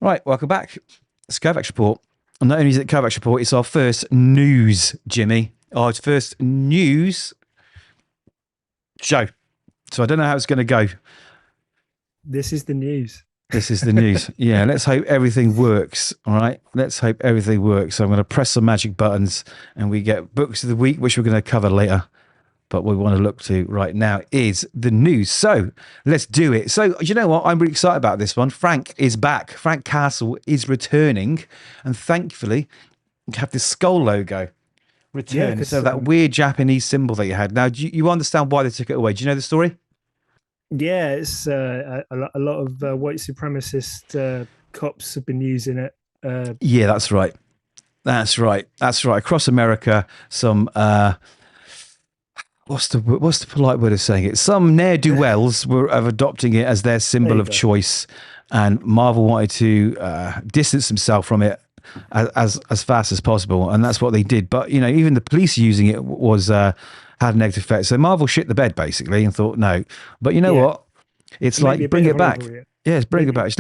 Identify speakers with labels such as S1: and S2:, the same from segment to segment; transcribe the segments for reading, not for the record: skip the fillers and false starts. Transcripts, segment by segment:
S1: Right, welcome back. It's Kovacs Report. And not only is it Kovacs Report, it's our first news, Jimmy. Our first news show. So I don't know how it's going to go.
S2: This is the news.
S1: This is the news. Yeah, let's hope everything works. All right, let's hope everything works. So I'm going to press some magic buttons and we get books of the week, which we're going to cover later. But what we want to look to right now is the news. So let's do it. So you know what? I'm really excited about this one. Frank is back. Frank Castle is returning. And thankfully, we have this skull logo return.
S2: Yeah,
S1: so that weird Japanese symbol that you had. Now, do you understand why they took it away? Do you know the story?
S2: Yeah, it's a lot of white supremacist cops have been using it.
S1: Yeah, that's right. That's right. Across America, some... What's the polite word of saying it? Some ne'er-do-wells were adopting it as their symbol of choice, and Marvel wanted to distance themselves from it as fast as possible, and that's what they did. But you know, even the police using it was had a negative effect. So Marvel shit the bed basically and thought no. But you know what? It's like bring it back. Yeah, bring it back.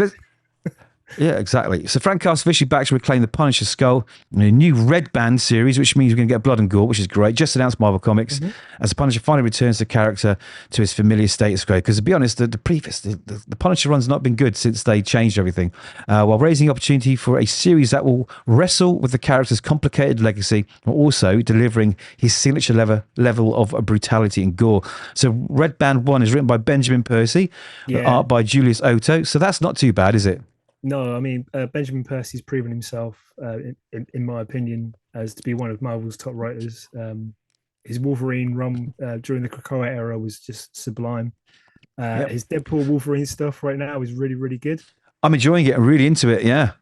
S1: Yeah, exactly. So Frank Castle officially back to reclaim the Punisher skull in a new Red Band series, which means we're going to get blood and gore, which is great. Just announced Marvel Comics as the Punisher finally returns the character to his familiar status quo. Because to be honest, the Punisher run's not been good since they changed everything, while raising the opportunity for a series that will wrestle with the character's complicated legacy, while also delivering his signature level of brutality and gore. So Red Band 1 is written by Benjamin Percy, art by Julius Ohto. So that's not too bad, is it?
S2: No, I mean, Benjamin Percy's proven himself, in my opinion, as to be one of Marvel's top writers. His Wolverine run during the Krakoa era was just sublime. His Deadpool Wolverine stuff right now is really, really good.
S1: I'm enjoying it. I'm really into it. Yeah,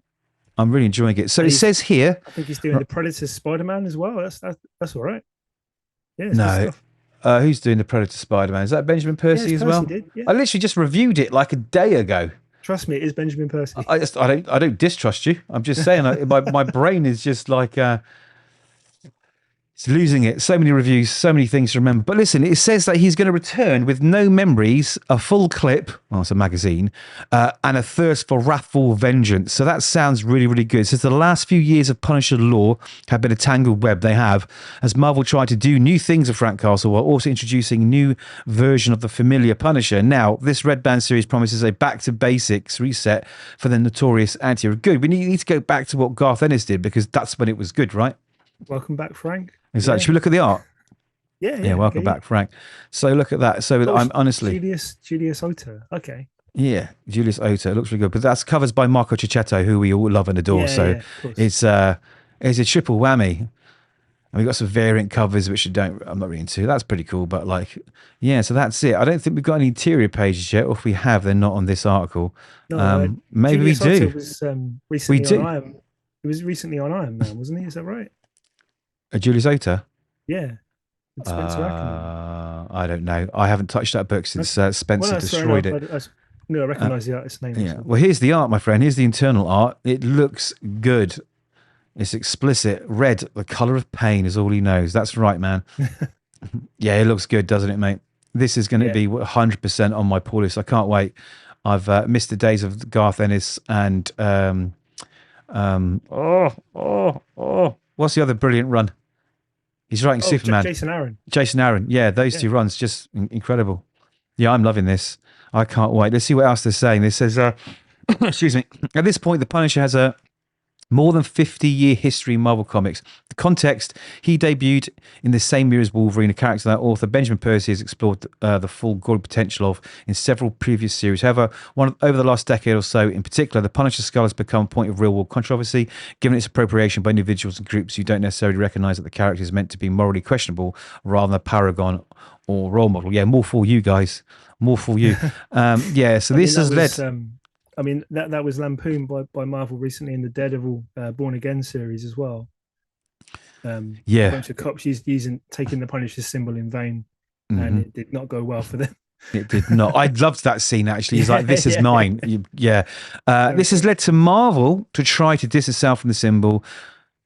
S1: I'm really enjoying it. So it says here...
S2: I think he's doing the Predator Spider-Man as well. That's all right. Yeah,
S1: no. Who's doing the Predator Spider-Man? Is that Benjamin Percy as well?
S2: Did, yeah.
S1: I literally just reviewed it like a day ago.
S2: Trust me, it is Benjamin Percy.
S1: I don't distrust you. I'm just saying, my brain is just like it's losing it. So many reviews, so many things to remember. But listen, it says that he's going to return with no memories, a full clip, well, it's a magazine, and a thirst for wrathful vengeance. So that sounds really, really good. It says the last few years of Punisher lore have been a tangled web. They have, as Marvel tried to do new things with Frank Castle while also introducing a new version of the familiar Punisher. Now, this Red Band series promises a back to basics reset for the notorious anti-hero. Good. We need to go back to what Garth Ennis did, because that's when it was good, right?
S2: Welcome back, Frank.
S1: Exactly. Yeah. Should we look at the art?
S2: Yeah.
S1: Welcome back, Frank. So look at that. So I'm honestly
S2: Julius Ohto. Okay.
S1: Yeah, Julius Ohto. It looks really good. But that's covers by Marco Cicchetto, who we all love and adore. It's a triple whammy. And we've got some variant covers, which I'm not really into. That's pretty cool. But so that's it. I don't think we've got any interior pages yet. Or if we have, they're not on this article. No, maybe
S2: Julius
S1: we do.
S2: Was, recently on Iron. He was recently on Iron Man, wasn't he? Is that right?
S1: Julius Ohto?
S2: Yeah.
S1: I don't know. I haven't touched that book since Spencer destroyed it.
S2: I recognise the artist's name.
S1: Yeah. Well, here's the art, my friend. Here's the internal art. It looks good. It's explicit. Red, the colour of pain, is all he knows. That's right, man. Yeah, it looks good, doesn't it, mate? This is going to be 100% on my pull list. I can't wait. I've missed the days of Garth Ennis and what's the other brilliant run? He's writing Superman. Jason Aaron. Yeah, those two runs, just incredible. Yeah, I'm loving this. I can't wait. Let's see what else they're saying. This says, excuse me, at this point, the Punisher has a more than 50-year history in Marvel Comics. The context, he debuted in the same year as Wolverine, a character that author Benjamin Percy has explored the full gory potential of in several previous series. However, over the last decade or so, in particular, the Punisher skull has become a point of real-world controversy, given its appropriation by individuals and groups who don't necessarily recognise that the character is meant to be morally questionable rather than a paragon or role model. Yeah, more for you guys. More for you. So this has led...
S2: I mean, that was lampooned by Marvel recently in the Daredevil Born Again series as well. A bunch of cops taking the Punisher symbol in vain, and it did not go well for them.
S1: It did not. I loved that scene, actually. He's like, this is mine. This has led to Marvel to try to distance itself from the symbol,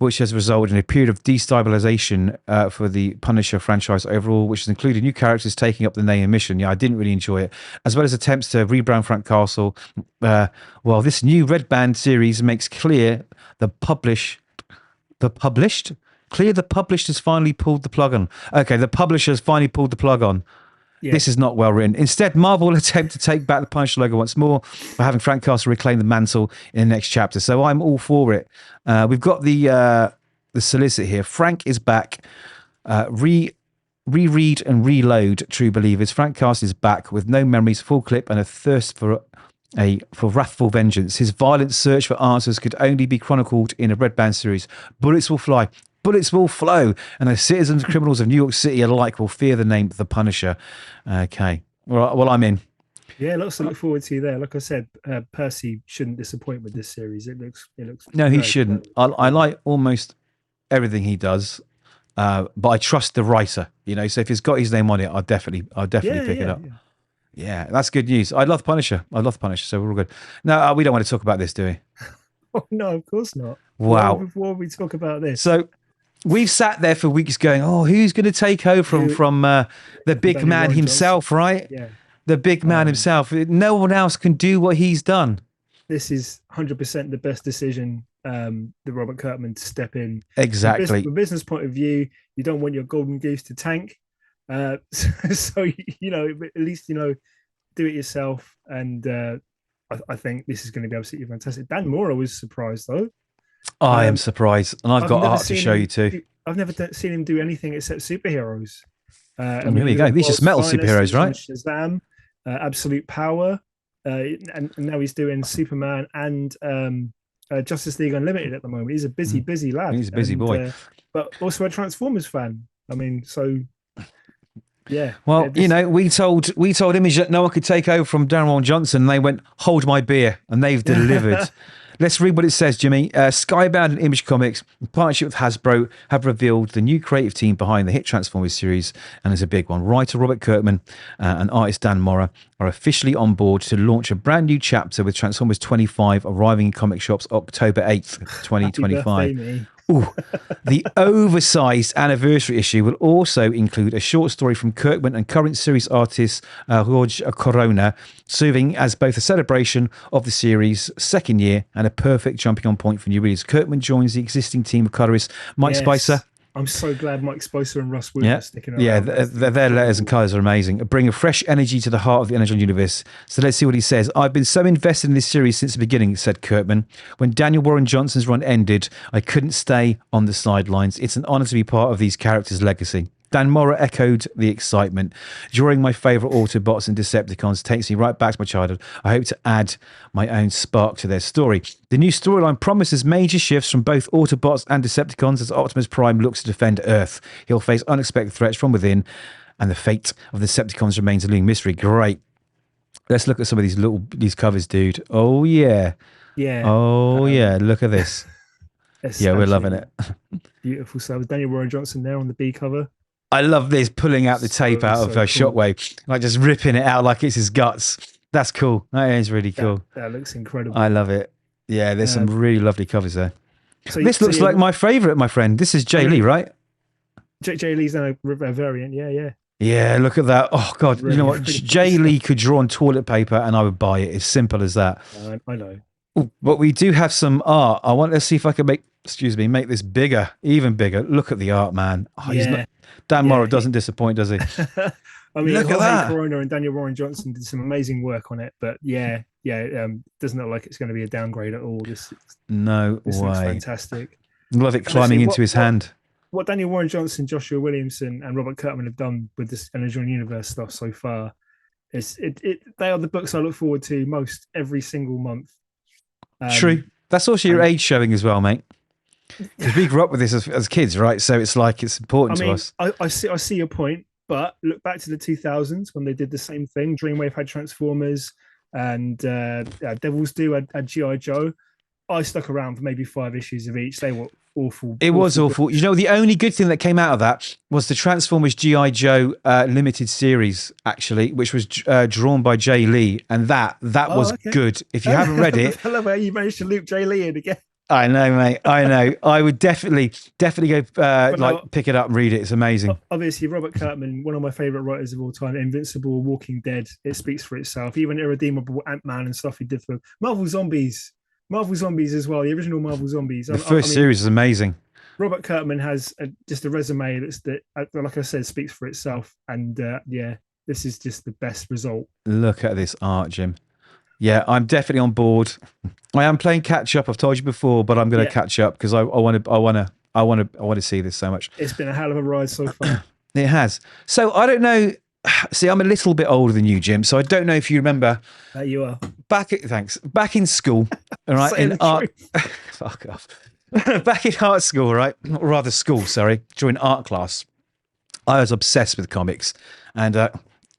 S1: which has resulted in a period of destabilization for the Punisher franchise overall, which has included new characters taking up the name and mission. Yeah, I didn't really enjoy it, as well as attempts to rebrand Frank Castle. Well, this new Red Band series makes clear the published has finally pulled the plug on. Okay, the publisher's finally pulled the plug on. Yeah. This is not well written. Instead, Marvel will attempt to take back the Punisher logo once more by having Frank Castle reclaim the mantle in the next chapter. So I'm all for it. We've got the solicit here. Frank is back. Reread and reload, true believers. Frank Castle is back with no memories, full clip, and a thirst for wrathful vengeance. His violent search for answers could only be chronicled in a Red Band series. Bullets will fly. Bullets will flow, and the citizens and criminals of New York City alike will fear the name The Punisher. Okay. Well, I'm in.
S2: Yeah, lots to look forward to there. Like I said, Percy shouldn't disappoint with this series. It looks.
S1: No, he shouldn't. I like almost everything he does, but I trust the writer. So if he's got his name on it, I'll definitely pick it up. Yeah, that's good news. I love Punisher. So we're all good. No, we don't want to talk about this, do we?
S2: Oh no, of course not.
S1: Wow.
S2: Before we talk about this,
S1: so. We've sat there for weeks going, who's going to take over from the big man himself, right?
S2: Yeah.
S1: The big man himself. No one else can do what he's done.
S2: This is 100% the best decision, the Robert Kirkman to step in.
S1: Exactly.
S2: From a business point of view, you don't want your golden goose to tank. So, at least, do it yourself. And I think this is going to be absolutely fantastic. Dan Mora was surprised, though.
S1: I am surprised, and I've got art to show you too.
S2: I've never seen him do anything except superheroes.
S1: Here we go. These are just metal superheroes, right?
S2: Shazam, Absolute Power, and now he's doing Superman and Justice League Unlimited at the moment. He's a busy lad.
S1: He's a busy boy,
S2: but also a Transformers fan. I mean, so yeah.
S1: Well, we told Image that no one could take over from Darren Johnson, and they went, "Hold my beer," and they've delivered. Let's read what it says, Jimmy. Skybound and Image Comics, in partnership with Hasbro, have revealed the new creative team behind the hit Transformers series, and there's a big one. Writer Robert Kirkman and artist Dan Mora are officially on board to launch a brand new chapter with Transformers 25 arriving in comic shops October 8th, 2025. Ooh, the oversized anniversary issue will also include a short story from Kirkman and current series artist Jorge Corona, serving as both a celebration of the series' second year and a perfect jumping on point for new readers. Kirkman joins the existing team of colorists Mike Spicer.
S2: I'm so glad Mike Spicer and Russ Wood are sticking around.
S1: Yeah, their letters and colours are amazing. Bring a fresh energy to the heart of the Energon universe. So let's see what he says. I've been so invested in this series since the beginning, said Kirkman. When Daniel Warren Johnson's run ended, I couldn't stay on the sidelines. It's an honour to be part of these characters' legacy. Dan Mora echoed the excitement. Drawing my favourite Autobots and Decepticons takes me right back to my childhood. I hope to add my own spark to their story. The new storyline promises major shifts from both Autobots and Decepticons as Optimus Prime looks to defend Earth. He'll face unexpected threats from within, and the fate of the Decepticons remains a looming mystery. Great. Let's look at some of these covers, dude. Oh, yeah.
S2: Yeah.
S1: Oh, yeah. Look at this. Yeah, we're loving it.
S2: Beautiful stuff. Daniel Warren Johnson there on the B cover.
S1: I love this, pulling out the tape out of
S2: cool.
S1: Shockwave, like just ripping it out like it's his guts. That's cool. That is really cool.
S2: That looks incredible.
S1: I love it. Yeah, there's some really lovely covers there. This looks like my favourite, my friend. This is Jay Lee, right?
S2: Jay Lee's now a variant, yeah.
S1: Yeah, look at that. Oh, God. Really, you know what? Jay Lee could draw on toilet paper and I would buy it. It's simple as that.
S2: I know.
S1: Ooh, but we do have some art. Let's see if I can make this bigger, even bigger. Look at the art, man. Oh, Dan Mora doesn't disappoint, does he?
S2: I mean,
S1: look at that.
S2: Corona and Daniel Warren Johnson did some amazing work on it, but doesn't look like it's going to be a downgrade at all. This looks fantastic.
S1: Love it climbing into his hand.
S2: What Daniel Warren Johnson, Joshua Williamson, and Robert Kirkman have done with this Energon Universe stuff so far, they are the books I look forward to most every single month.
S1: True. That's also your age showing as well, mate. Because we grew up with this as kids, right? So it's like it's important to us.
S2: I see your point, but look back to the 2000s when they did the same thing. Dreamwave had Transformers, and Devil's Due had G.I. Joe. I stuck around for maybe 5 issues of each. They were awful.
S1: It was awful. You know, the only good thing that came out of that was the Transformers G.I. Joe limited series, actually, which was drawn by Jay Lee, and that was good. If you haven't read it,
S2: I love how you managed to loop Jay Lee in again.
S1: I know, mate. I know. I would definitely go pick it up and read it. It's amazing.
S2: Obviously, Robert Kirkman, one of my favorite writers of all time, Invincible, Walking Dead. It speaks for itself. Even Irredeemable, Ant-Man, and stuff he did for Marvel Zombies as well. The original Marvel Zombies.
S1: The first series is amazing.
S2: Robert Kirkman has just a resume like I said, speaks for itself. And this is just the best result.
S1: Look at this art, Jim. Yeah, I'm definitely on board. I am playing catch up. I've told you before, but I'm going to catch up because I want to see this so much.
S2: It's been a hell of a ride so far.
S1: It has. So I don't know. See, I'm a little bit older than you, Jim. So I don't know if you remember.
S2: You are.
S1: Back in school, all right, in art. Fuck off. Back in art school, right? Or rather, school. Sorry, during art class, I was obsessed with comics, and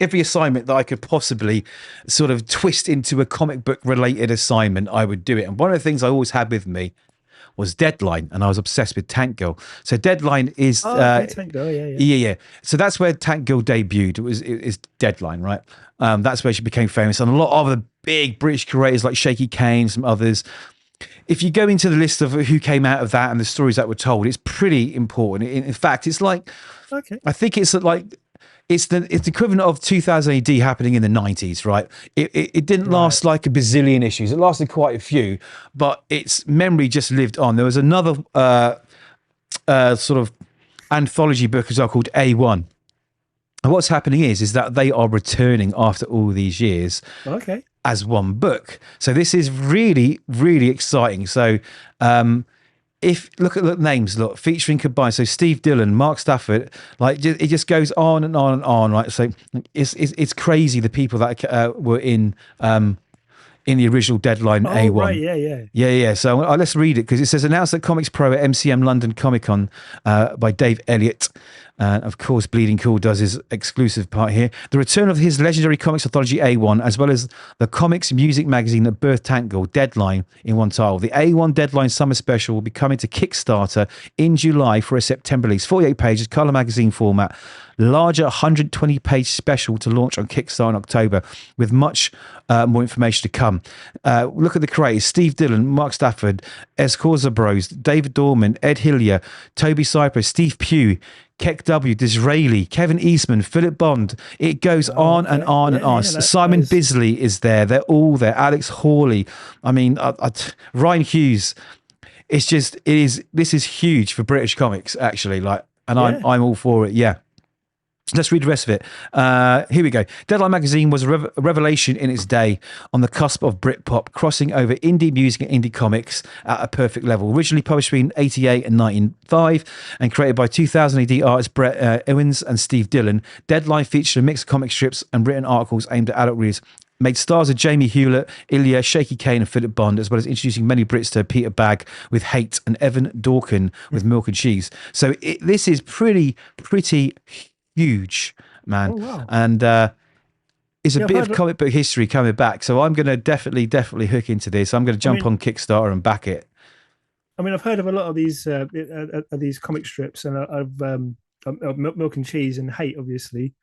S1: every assignment that I could possibly sort of twist into a comic book related assignment, I would do it. And one of the things I always had with me was Deadline, and I was obsessed with Tank Girl. So Deadline is
S2: Tank Girl,
S1: yeah. So that's where Tank Girl debuted. It is Deadline, right? That's where she became famous, and a lot of the big British creators like Shaky Kane, some others. If you go into the list of who came out of that and the stories that were told, it's pretty important. In fact, it's like I think it's like. It's the equivalent of 2000 AD happening in the 90s, right? It didn't last like a bazillion issues. It lasted quite a few, but its memory just lived on. There was another sort of anthology book as well called A1. And what's happening is that they are returning after all these years as one book. So this is really, really exciting. So if look at the names, featuring combined. So Steve Dillon, Mark Stafford, like it just goes on and on and on, right? So it's crazy the people that were in the original Deadline A1.
S2: Right,
S1: yeah. So let's read it because it says announced at Comics Pro at MCM London Comic Con by Dave Elliott. And of course, Bleeding Cool does his exclusive part here. The return of his legendary comics anthology A1, as well as the comics music magazine that birthed Tank Girl, Deadline, in one title. The A1 Deadline Summer Special will be coming to Kickstarter in July for a September release. 48 pages, colour magazine format. Larger 120-page special to launch on Kickstarter in October, with much more information to come. Look at the creators: Steve Dillon, Mark Stafford, Escorza Bros, David Dorman, Ed Hillier, Toby Cypress, Steve Pugh, Keck W, Disraeli, Kevin Eastman, Philip Bond. It goes on and on and on. Simon Bisley is there. They're all there. Alex Hawley. I mean, Ryan Hughes. This is huge for British comics, actually. I'm all for it. Yeah. Let's read the rest of it. Here we go. Deadline magazine was a revelation in its day, on the cusp of Britpop, crossing over indie music and indie comics at a perfect level. Originally published between 88 and 95 and created by 2000 AD artists Brett Owens and Steve Dillon, Deadline featured a mix of comic strips and written articles aimed at adult readers. Made stars of Jamie Hewlett, Ilya, Shaky Kane and Philip Bond, as well as introducing many Brits to Peter Bagg with Hate and Evan Dorkin with Milk and Cheese. So this is pretty huge, man.
S2: Oh, wow.
S1: And it's a bit of comic book history coming back. So I'm going to definitely hook into this. I'm going to jump on Kickstarter and back it.
S2: I mean, I've heard of a lot of these comic strips, and I've Milk and Cheese and Hate, obviously.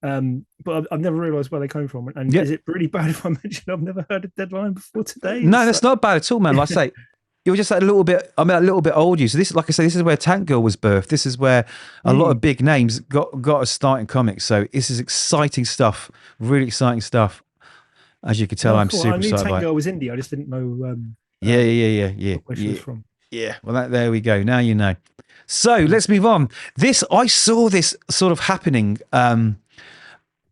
S2: But I've never realised where they come from. And is it really bad if I mention I've never heard of Deadline before today?
S1: No, that's not bad at all, man. Like I say, you're just a little bit old. So this, like I say, this is where Tank Girl was birthed. This is where a lot of big names got a start in comics. So this is exciting stuff, really exciting stuff. As you can tell, I'm super excited. I knew
S2: Tank Girl was indie. I just didn't know.
S1: Where
S2: she was from.
S1: Yeah. Well, there we go. Now you know. So let's move on. I saw this sort of happening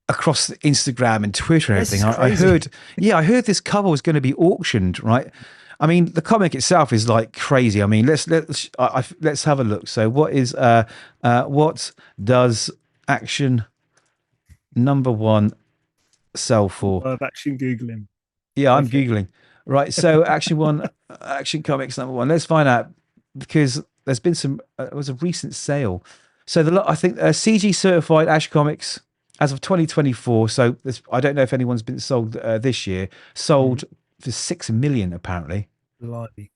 S1: across Instagram and Twitter and everything. I heard this cover was going to be auctioned, right? I mean, the comic itself is like crazy. I mean, let's have a look. So, what does Action #1 sell for?
S2: I've actually googling.
S1: Yeah, I'm googling. Right. So, Action Comics #1. Let's find out, because there's been it was a recent sale. So I think CG certified Action Comics as of 2024. So I don't know if anyone's been sold this year. Sold for 6 million apparently.
S2: Blimey.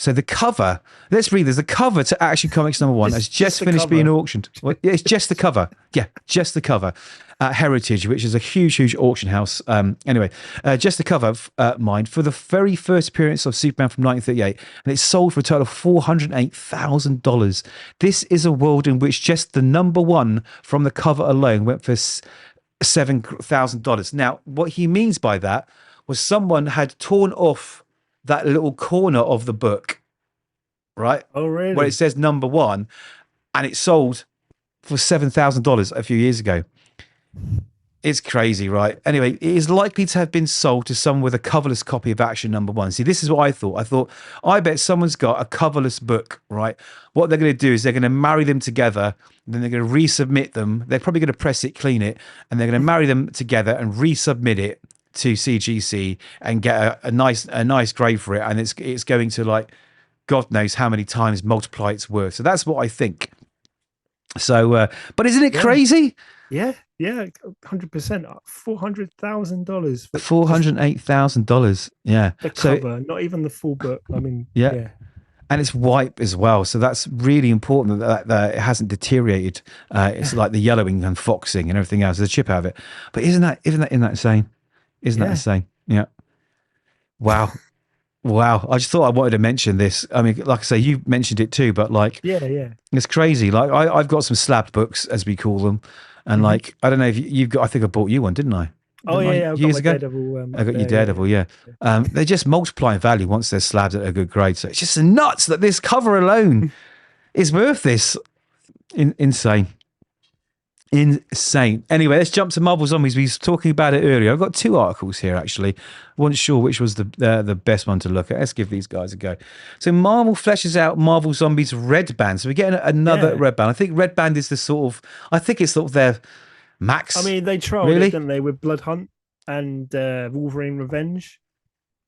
S1: So the cover, let's read. There's a cover to Action Comics #1 has just finished being auctioned. Well, it's just the cover. Yeah, just the cover. At Heritage, which is a huge auction house. Anyway, just the cover, mind, for the very first appearance of Superman from 1938, and it's sold for a total of $408,000. This is a world in which just the #1 from the cover alone went for $7,000. Now, what he means by that was someone had torn off that little corner of the book, right?
S2: Oh, really?
S1: Where it says #1, and it sold for $7,000 a few years ago. It's crazy, right? Anyway, it is likely to have been sold to someone with a coverless copy of Action #1. See, this is what I thought. I bet someone's got a coverless book, right? What they're going to do is they're going to marry them together, and then they're going to resubmit them. They're probably going to press it, clean it, and they're going to marry them together and resubmit it to CGC and get a nice grade for it, and it's going to, like, God knows how many times multiply its worth. So that's what I think. So, but isn't it crazy?
S2: Yeah, 100%. $400,000.
S1: $408,000. Yeah,
S2: the cover, not even the full book. I mean, yeah.
S1: And it's white as well, so that's really important that it hasn't deteriorated. It's like the yellowing and foxing and everything else. There's a chip out of it. But isn't that insane? Isn't that insane? Yeah. Wow. I just thought I wanted to mention this. I mean, like I say, you mentioned it too, but like, it's crazy. Like I've got some slabbed books, as we call them, and like I don't know if you've got. I think I bought you one, didn't I? Years ago.
S2: Daredevil,
S1: I got you Daredevil. Yeah. They just multiply in value once they're slabbed at a good grade. So it's just nuts that this cover alone is worth this. Insane. Anyway, let's jump to Marvel Zombies. We were talking about it earlier. I've got 2 articles here, actually. Wasn't sure which was the best one to look at. Let's give these guys a go. So Marvel fleshes out Marvel Zombies Red Band. So we're getting another Red Band. I think Red Band is it's sort of their max.
S2: I mean, they tried it, didn't they, with Blood Hunt and Wolverine Revenge.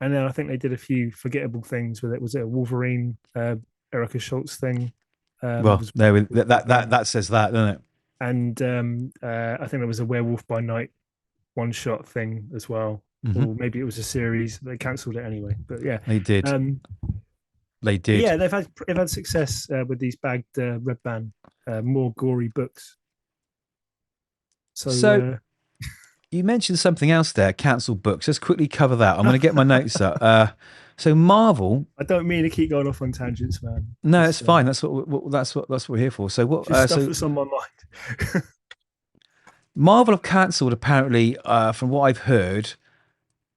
S2: And then I think they did a few forgettable things with it. Was it a Wolverine Erica Schultz thing?
S1: That says that, doesn't it?
S2: And I think there was a Werewolf by Night one-shot thing as well.
S1: Mm-hmm.
S2: Or maybe it was a series. They cancelled it anyway. But yeah.
S1: They did. They did.
S2: Yeah, they've had success with these bagged Red Band, more gory books. So
S1: you mentioned something else there, cancelled books. Let's quickly cover that. I'm going to get my notes up. So Marvel.
S2: I don't mean to keep going off on tangents, man.
S1: No, it's fine. That's what we're here for. So what?
S2: Stuff that's on my mind.
S1: Marvel have cancelled, apparently, from what I've heard,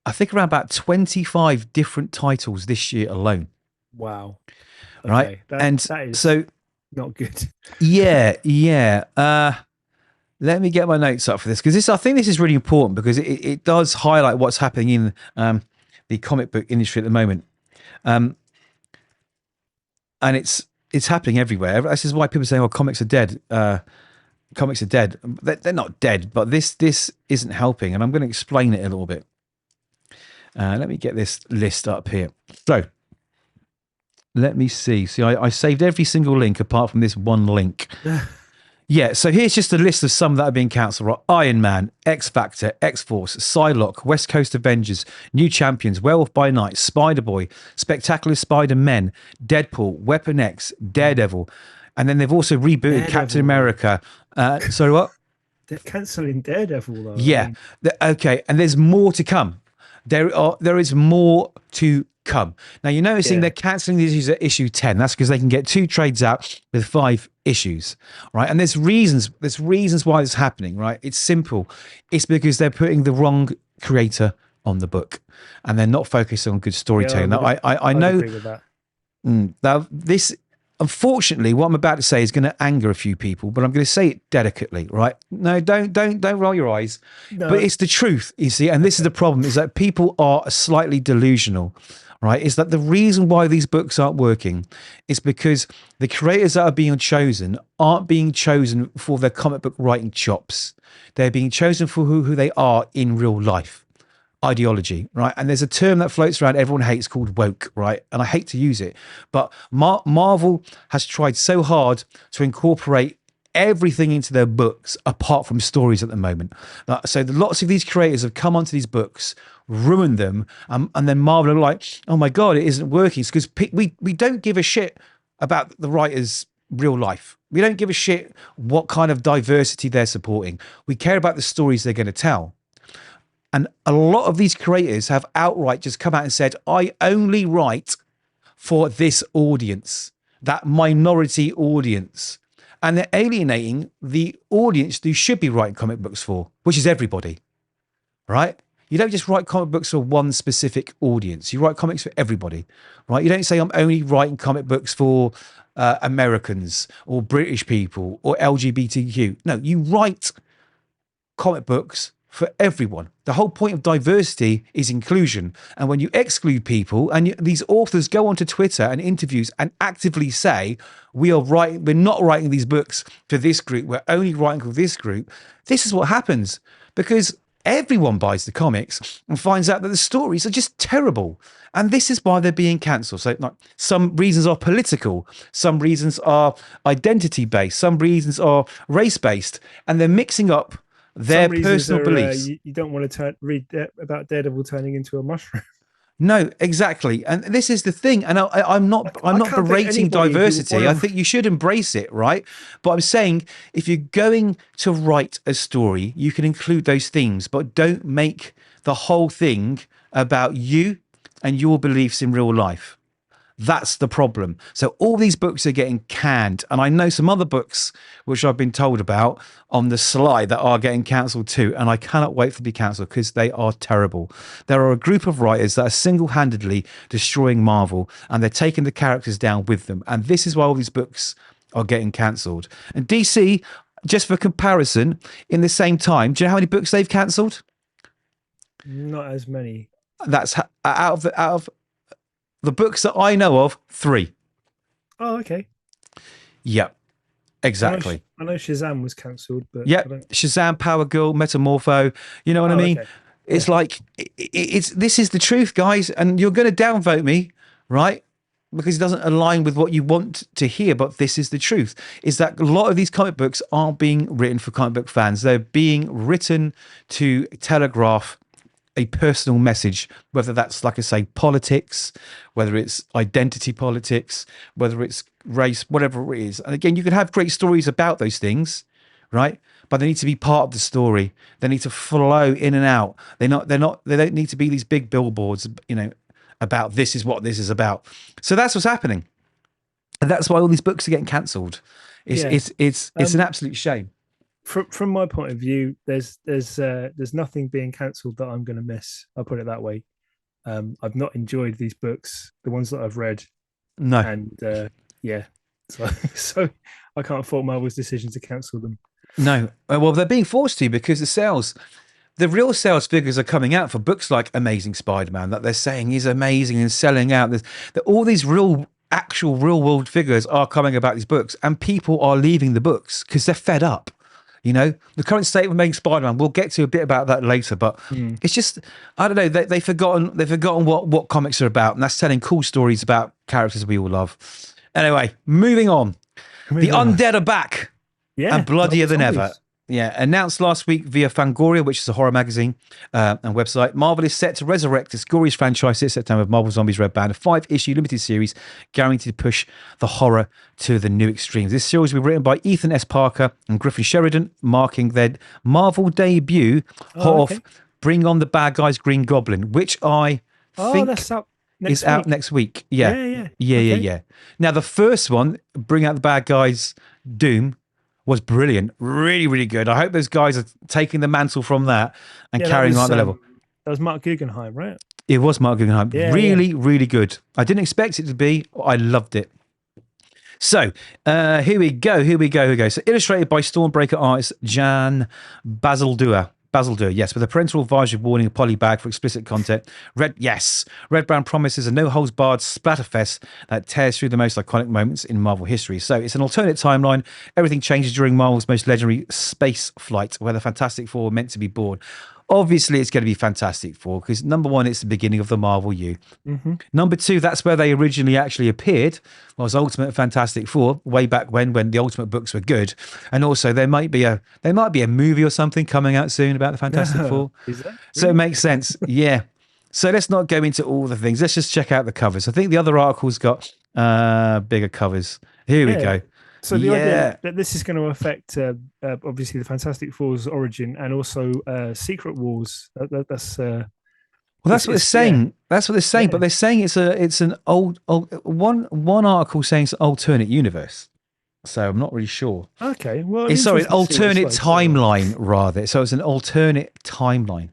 S1: I think around about 25 different titles this year alone.
S2: Wow.
S1: Okay. Right,
S2: that is so not good.
S1: Yeah. Let me get my notes up for this, because I think this is really important, because it does highlight what's happening in the comic book industry at the moment, and it's happening everywhere. This is why people say, "Oh, comics are dead." Comics are dead. They're not dead, but this isn't helping, and I'm going to explain it a little bit. Let me get this list up here. So let me see. See, I saved every single link apart from this one link. Yeah, so here's just a list of some that are being cancelled. Right? Iron Man, X Factor, X-Force, Psylocke, West Coast Avengers, New Champions, Werewolf by Night, Spider-Boy, Spectacular Spider-Men, Deadpool, Weapon X, Daredevil, and then they've also rebooted Daredevil. Captain America. Sorry, what?
S2: They're cancelling Daredevil, though.
S1: Yeah, okay, and there's more to come. There is more to come. Now, you're noticing they're cancelling these issues at issue 10. That's because they can get 2 trades out with 5 issues, right? And there's reasons why it's happening, right? It's simple. It's because they're putting the wrong creator on the book, and they're not focused on good storytelling. Now, I know
S2: agree with that.
S1: Now, this, unfortunately, what I'm about to say is going to anger a few people, but I'm going to say it delicately, right? No, don't roll your eyes. No. But it's the truth, you see. And this is the problem: is that people are slightly delusional. Right, is that the reason why these books aren't working is because the creators that are being chosen aren't being chosen for their comic book writing chops. They're being chosen for who they are in real life. Ideology, right? And there's a term that floats around everyone hates called woke, right? And I hate to use it, but Marvel has tried so hard to incorporate everything into their books apart from stories at the moment. So lots of these creators have come onto these books, ruined them, and then Marvel are like, oh my God, it isn't working. It's because we don't give a shit about the writers' real life. We don't give a shit what kind of diversity they're supporting. We care about the stories they're going to tell. And a lot of these creators have outright just come out and said, I only write for this audience, that minority audience. And they're alienating the audience who should be writing comic books for, which is everybody, right? You don't just write comic books for one specific audience. You write comics for everybody, right? You don't say, I'm only writing comic books for Americans or British people or LGBTQ. No, you write comic books for everyone. The whole point of diversity is inclusion. And when you exclude people, and these authors go onto Twitter and interviews and actively say, we're not writing these books for this group, we're only writing for this group, this is what happens. Because everyone buys the comics and finds out that the stories are just terrible. And this is why they're being cancelled. So like, some reasons are political, some reasons are identity-based, some reasons are race-based, and they're mixing up their personal beliefs.
S2: You don't want to read about Daredevil turning into a mushroom.
S1: No, exactly. And this is the thing. And I'm not berating diversity. I think you should embrace it, right? But I'm saying if you're going to write a story, you can include those themes, but don't make the whole thing about you and your beliefs in real life. That's the problem. So all these books are getting canned. And I know some other books, which I've been told about on the sly, that are getting cancelled too. And I cannot wait for them to be cancelled because they are terrible. There are a group of writers that are single-handedly destroying Marvel, and they're taking the characters down with them. And this is why all these books are getting cancelled. And DC, just for comparison, in the same time, do you know how many books they've cancelled?
S2: Not as many.
S1: That's out of the books that I know of, 3.
S2: Oh, okay.
S1: Yeah, exactly.
S2: I know Shazam was cancelled, but
S1: yeah, Shazam, Power Girl, Metamorpho. You know what I mean?
S2: Okay.
S1: It's like this is the truth, guys, and you're going to downvote me, right? Because it doesn't align with what you want to hear. But this is the truth: is that a lot of these comic books aren't being written for comic book fans. They're being written to telegraph a personal message, whether that's, like I say, politics, whether it's identity politics, whether it's race, whatever it is. And again, you can have great stories about those things, right? But they need to be part of the story. They need to flow in and out. They don't need to be these big billboards, about this is what this is about. So that's what's happening. And that's why all these books are getting cancelled. It's an absolute shame.
S2: From my point of view, there's nothing being cancelled that I'm going to miss. I'll put it that way. I've not enjoyed these books, the ones that I've read.
S1: No,
S2: and so I can't fault Marvel's decision to cancel them.
S1: No, well, they're being forced to, because the real sales figures are coming out for books like Amazing Spider-Man that they're saying is amazing and selling out. All these actual real world figures are coming about these books, and people are leaving the books because they're fed up. The current state of Amazing Spider-Man, we'll get to a bit about that later, but it's just, I don't know, they've forgotten what comics are about, and that's telling cool stories about characters we all love. Anyway, moving on. The Undead are back, and bloodier than ever. Yeah, announced last week via Fangoria, which is a horror magazine and website. Marvel is set to resurrect its glorious franchise this September with Marvel Zombies Red Band, a 5-issue limited series guaranteed to push the horror to the new extremes. This series will be written by Ethan S. Parker and Griffin Sheridan, marking their Marvel debut of Bring On the Bad Guys Green Goblin, which I think
S2: that's out
S1: out next week. Yeah. Now, the first one, Bring Out the Bad Guys Doom, was brilliant. Really, really good. I hope those guys are taking the mantle from that and carrying on the level.
S2: That was Mark Guggenheim, right?
S1: It was Mark Guggenheim. Really good. I didn't expect it to be. I loved it. So here we go. So illustrated by Stormbreaker artist Jan Bazaldua, yes, with a parental advisory warning, a polybag for explicit content. Red Brown promises a no-holds-barred splatterfest that tears through the most iconic moments in Marvel history. So it's an alternate timeline. Everything changes during Marvel's most legendary space flight, where the Fantastic Four were meant to be born. Obviously, it's going to be Fantastic Four because number one, it's the beginning of the Marvel U.
S2: Mm-hmm.
S1: Number two, that's where they originally actually appeared. Was Ultimate Fantastic Four way back when the Ultimate books were good, and also there might be a movie or something coming out soon about the Fantastic Four.
S2: Is that?
S1: So it makes sense, yeah. So let's not go into all the things. Let's just check out the covers. I think the other article's got bigger covers. Here we go.
S2: So the idea that this is going to affect obviously the Fantastic Four's origin and also Secret Wars. That's
S1: well, that's what they're saying.
S2: Yeah.
S1: That's what they're saying. But they're saying it's an old one article saying it's an alternate universe. So I'm not really sure.
S2: Okay, well,
S1: it's an alternate timeline rather. So it's an alternate timeline.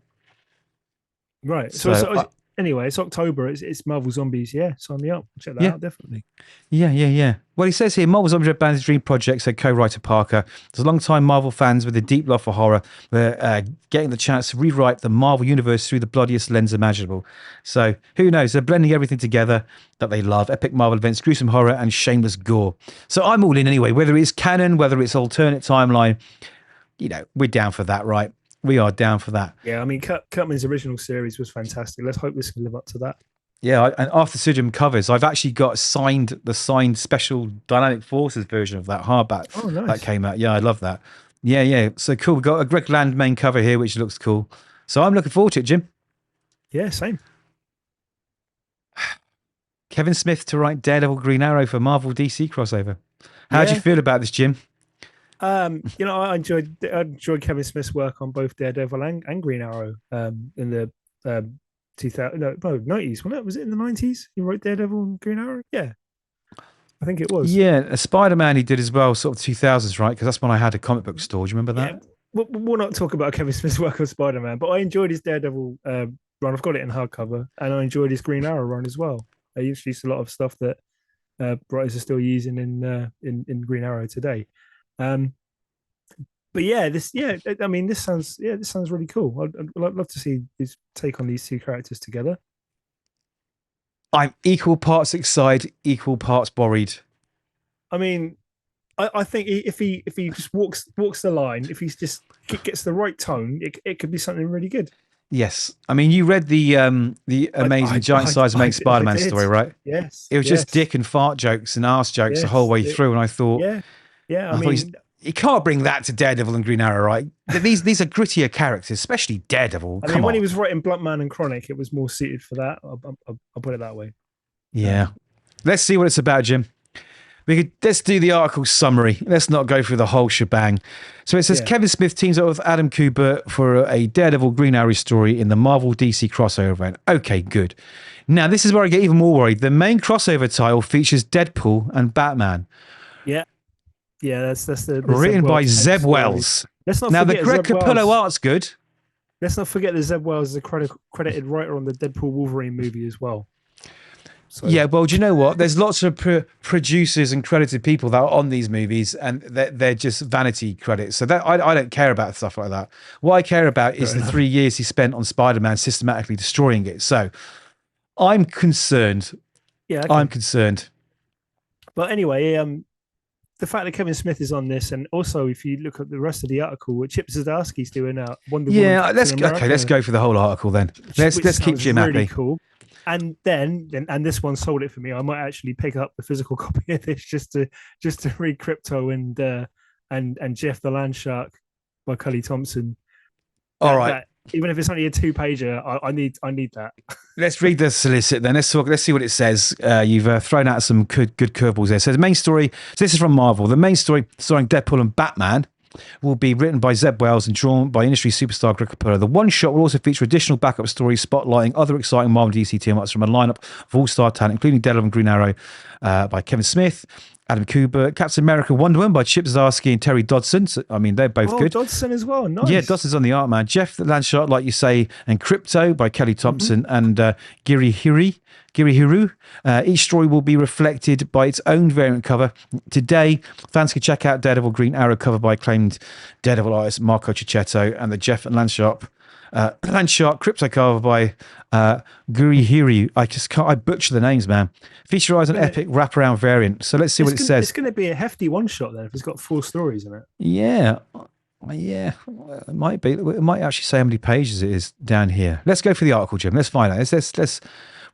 S2: Right. So anyway, it's October. It's Marvel Zombies. Yeah, sign me up. Check that out, definitely.
S1: Yeah. Well, he says here, Marvel Zombies Red Band's dream project, said co-writer Parker. There's a long-time Marvel fans with a deep love for horror. They're getting the chance to rewrite the Marvel universe through the bloodiest lens imaginable. So who knows? They're blending everything together that they love. Epic Marvel events, gruesome horror, and shameless gore. So I'm all in anyway. Whether it's canon, whether it's alternate timeline, we're down for that, right? We are down for that.
S2: Yeah, I mean, Kirkman's original series was fantastic. Let's hope this can live up to that.
S1: Yeah, and after Sujum covers, I've actually got the signed special Dynamic Forces version of that hardback that came out. Yeah, I love that. Yeah. So cool. We've got a Greg Land main cover here, which looks cool. So I'm looking forward to it, Jim.
S2: Yeah, same.
S1: Kevin Smith to write Daredevil Green Arrow for Marvel DC crossover. How do you feel about this, Jim?
S2: I enjoyed Kevin Smith's work on both Daredevil and Green Arrow in the 90s. Was it in the 90s? He wrote Daredevil and Green Arrow? Yeah. I think it was.
S1: Yeah, a Spider-Man he did as well, sort of 2000s, right? Because that's when I had a comic book store. Do you remember that?
S2: Yeah. We'll not talk about Kevin Smith's work on Spider-Man, but I enjoyed his Daredevil run. I've got it in hardcover, and I enjoyed his Green Arrow run as well. I introduced a lot of stuff that writers are still using in Green Arrow today. But this sounds really cool. I'd love to see his take on these two characters together.
S1: I'm equal parts excited, equal parts worried.
S2: I mean, I think if he just walks the line, if he just gets the right tone, it could be something really good.
S1: Yes, I mean, you read the amazing giant size Amazing Spider-Man story, right?
S2: Yes,
S1: it was just dick and fart jokes and arse jokes the whole way through, and I thought,
S2: I mean,
S1: you can't bring that to Daredevil and Green Arrow, right? These are grittier characters, especially Daredevil.
S2: I mean, when he was writing Blunt Man and Chronic, it was more suited for that. I'll put it that way.
S1: Yeah, let's see what it's about, Jim. Let's do the article summary. Let's not go through the whole shebang. So it says Kevin Smith teams up with Adam Kubert for a Daredevil Green Arrow story in the Marvel DC crossover event. Okay, good. Now, this is where I get even more worried. The main crossover title features Deadpool and Batman.
S2: Yeah. Yeah, that's the
S1: written by Zeb Wells.
S2: Let's not
S1: now,
S2: forget
S1: the Greg Capullo art's good.
S2: Let's not forget that Zeb Wells is a credited writer on the Deadpool Wolverine movie as well. So.
S1: Yeah, well, do you know what? There's lots of producers and credited people that are on these movies, and they're just vanity credits. So that I don't care about stuff like that. What I care about is the 3 years he spent on Spider-Man systematically destroying it. So I'm concerned.
S2: Yeah, okay.
S1: I'm concerned.
S2: But anyway, the fact that Kevin Smith is on this, and also if you look at the rest of the article, what Chip Zdarsky's doing now, Wonder Woman.
S1: Yeah, let's go for the whole article then. Let's keep Jim
S2: really
S1: happy.
S2: Cool. And then this one sold it for me. I might actually pick up the physical copy of this just to read Crypto and Jeff the Land Shark by Cully Thompson.
S1: All right.
S2: Even if it's only a 2-pager, I need that.
S1: Let's read the solicit then. Let's see what it says. You've thrown out some good curveballs there. It says main story. So this is from Marvel. The main story starring Deadpool and Batman will be written by Zeb Wells and drawn by industry superstar Greg Capullo. The one-shot will also feature additional backup stories spotlighting other exciting Marvel DC team-ups from a lineup of all-star talent, including Daredevil and Green Arrow by Kevin Smith, Adam Kubert, Captain America, Wonder Woman by Chip Zdarsky and Terry Dodson. So, I mean, they're both good.
S2: Dodson as well, nice.
S1: Yeah, Dodson's on the art, man. Jeff the Landshot, like you say, and Crypto by Kelly Thompson and Giri Hiru. Each story will be reflected by its own variant cover. Today, fans can check out Daredevil Green Arrow cover by acclaimed Daredevil artist Marco Cicchetto and the Jeff Landshark Crypto cover by Guri Hiru. I butcher the names, man. Featurized an epic wraparound variant. So let's see what it says.
S2: It's going to be a hefty one-shot then if it's got 4 stories in it.
S1: Yeah. Yeah, it might be. It might actually say how many pages it is down here. Let's go for the article, Jim. Let's find out. Let's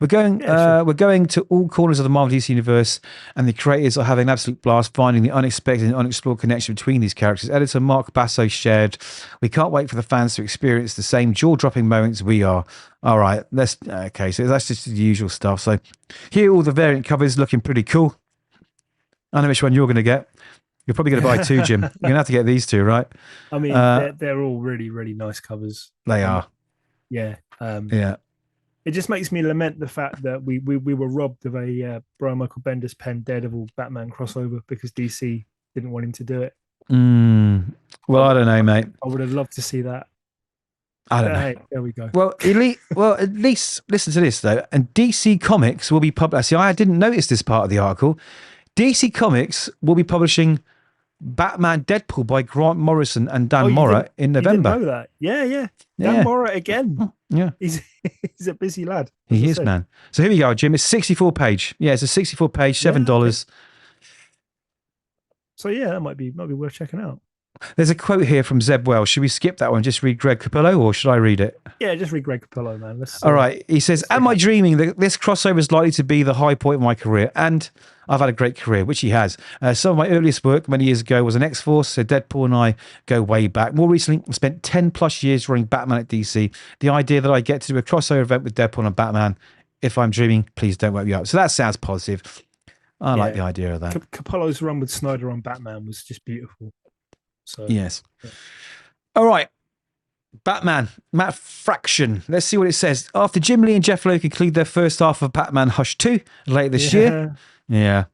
S2: Sure.
S1: we're going to all corners of the Marvel DC universe, and the creators are having an absolute blast finding the unexpected and unexplored connection between these characters. Editor Mark Basso shared, "We can't wait for the fans to experience the same jaw-dropping moments we are." All right, okay. So that's just the usual stuff. So here, are all the variant covers looking pretty cool. I know which one you're going to get. You're probably going to buy two, Jim. You're going to have to get these two, right?
S2: I mean, they're all really, really nice covers.
S1: They are.
S2: Yeah.
S1: Yeah.
S2: It just makes me lament the fact that we were robbed of a Brian Michael Bendis pen Daredevil Batman crossover because DC didn't want him to do it.
S1: Well, I don't know, mate.
S2: I would have loved to see that.
S1: I don't know.
S2: Hey, there we go.
S1: Well, at least listen to this though. And DC Comics will be published. See, I didn't notice this part of the article. DC Comics will be publishing Batman Deadpool by Grant Morrison and Dan Mora in November.
S2: You didn't know that? Yeah. Dan Mora again.
S1: Yeah.
S2: He's a busy lad.
S1: He is, man. So here we go, Jim. It's 64 page. Yeah, it's a 64 page, $7.
S2: So yeah, that might be worth checking out.
S1: There's a quote here from Zeb Wells. Should we skip that one? Just read Greg Capullo, or should I read it?
S2: Yeah, just read Greg Capullo, man.
S1: All right. He says, "Am I dreaming that this crossover is likely to be the high point of my career?" And I've had a great career, which he has. Some of my earliest work many years ago was on X-Force, so Deadpool and I go way back. More recently, I spent 10 plus years running Batman at DC. The idea that I get to do a crossover event with Deadpool and Batman, if I'm dreaming, please don't wake me up. So that sounds positive. I like the idea of that.
S2: Capullo's run with Snyder on Batman was just beautiful. So
S1: yes. Yeah. All right. Batman, Matt Fraction. Let's see what it says. After Jim Lee and Jeff Lowe conclude their first half of Batman Hush 2 later this year. Yeah.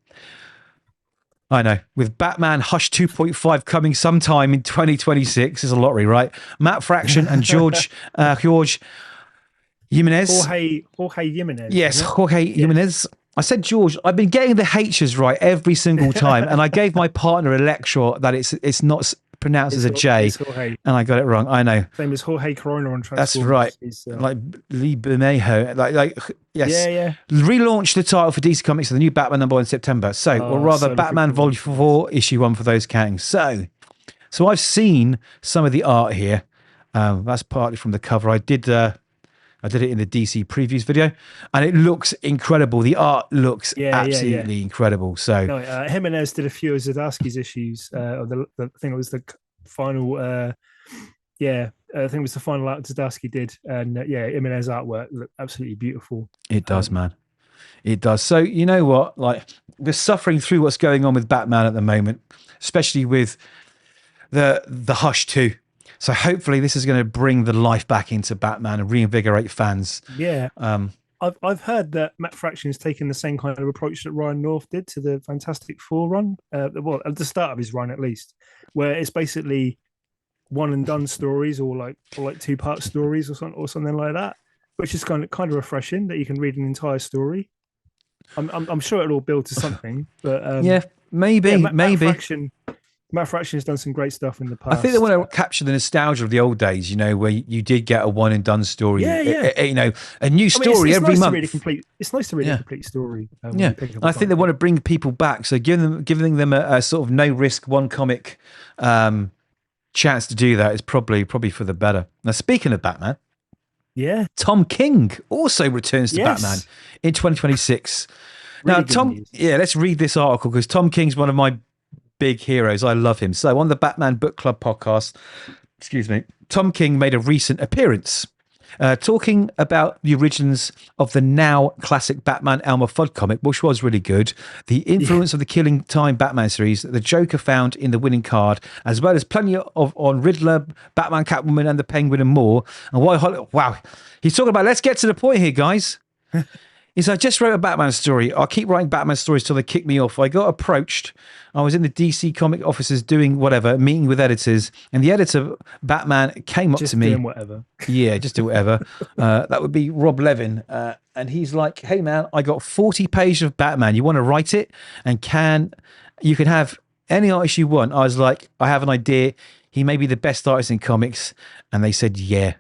S1: I know. With Batman Hush 2.5 coming sometime in 2026. Is a lottery, right? Matt Fraction and George Jimenez.
S2: Jorge Jimenez.
S1: Yes, Jorge Jimenez. I said George. I've been getting the H's right every single time, and I gave my partner a lecture that it's not pronounced as a J, and I got it wrong. I know.
S2: Same as Jorge Corona on Transformers.
S1: That's right. Like Lee Bermejo. Like yes.
S2: Yeah.
S1: Relaunched the title for DC Comics of the new Batman number in September. So, or rather, Batman Volume 4, Issue 1 for those counting. So I've seen some of the art here. That's partly from the cover. I did it in the DC previews video, and it looks incredible. The art looks absolutely incredible. So
S2: Jimenez did a few of Zdarsky's issues. I think it was the final. I think it was the final art Zdarsky did, and Jimenez artwork looked absolutely beautiful.
S1: It does, man. It does. So you know what? Like, we're suffering through what's going on with Batman at the moment, especially with the Hush 2. So hopefully this is going to bring the life back into Batman and reinvigorate fans.
S2: Yeah. I've heard that Matt Fraction is taking the same kind of approach that Ryan North did to the Fantastic Four run. Well, at the start of his run, at least, where it's basically one and done stories or like 2-part stories or something like that, which is kind of refreshing that you can read an entire story. I'm sure it'll build to something, but
S1: maybe.
S2: Matt Fraction has done some great stuff in the past.
S1: I think they want to capture the nostalgia of the old days, you know, where you did get a one and done story. You know, a new story every month.
S2: It's nice to read a complete story.
S1: I think they want to bring people back. So giving them a sort of no risk one comic chance to do that is probably for the better. Now, speaking of Batman, Tom King also returns to Batman in 2026. Really now, let's read this article because Tom King's one of my big heroes. I love him. So on the Batman Book Club podcast, Tom King made a recent appearance talking about the origins of the now classic Batman Elmer Fudd comic, which was really good, the influence of the Killing Time Batman series that the Joker found in the winning card, as well as plenty on Riddler, Batman, Catwoman, and the Penguin and more. And wow, he's talking about, let's get to the point here, guys. He said, I just wrote a Batman story. I'll keep writing Batman stories till they kick me off. I got approached. I was in the DC comic offices doing whatever, meeting with editors, and the editor, Batman, came up to me.
S2: Just doing whatever.
S1: Yeah, just do whatever. That would be Rob Levin. And he's like, hey, man, I got 40 pages of Batman. You want to write it? And you can have any artist you want. I was like, I have an idea. He may be the best artist in comics. And they said, yeah.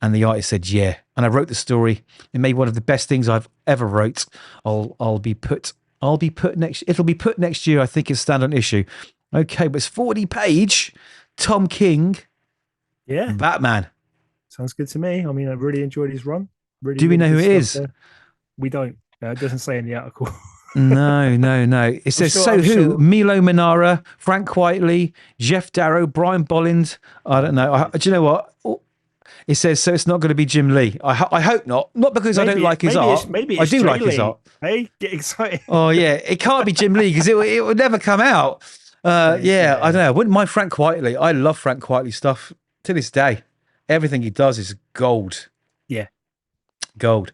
S1: And the artist said, yeah. And I wrote the story. It made one of the best things I've ever wrote. It'll be put next year. I think it's standard issue. Okay, but it's 40 page. Tom King,
S2: Yeah,
S1: Batman.
S2: sounds good to me. I mean, I really enjoyed his run. Really,
S1: Do we know who
S2: good
S1: it
S2: stuff
S1: is?
S2: there. We don't. It doesn't say in the article.
S1: No, no, no. It says
S2: sure-
S1: So
S2: I'm
S1: Who,
S2: sure.
S1: Milo Manara, Frank Whiteley, Jeff Darrow, Brian Bolland. I don't know. Do you know what? It says so. It's not going to be Jim Lee. I hope not. Not because I don't like his art.
S2: Maybe
S1: I
S2: it's
S1: do
S2: Jay
S1: like his
S2: Lee.
S1: art.
S2: Hey, get excited.
S1: Oh yeah, it can't be Jim Lee because it would never come out. Yeah, I don't know. I wouldn't mind Frank Whiteley. I love Frank Whiteley stuff to this day. Everything he does is gold.
S2: Yeah.
S1: Gold.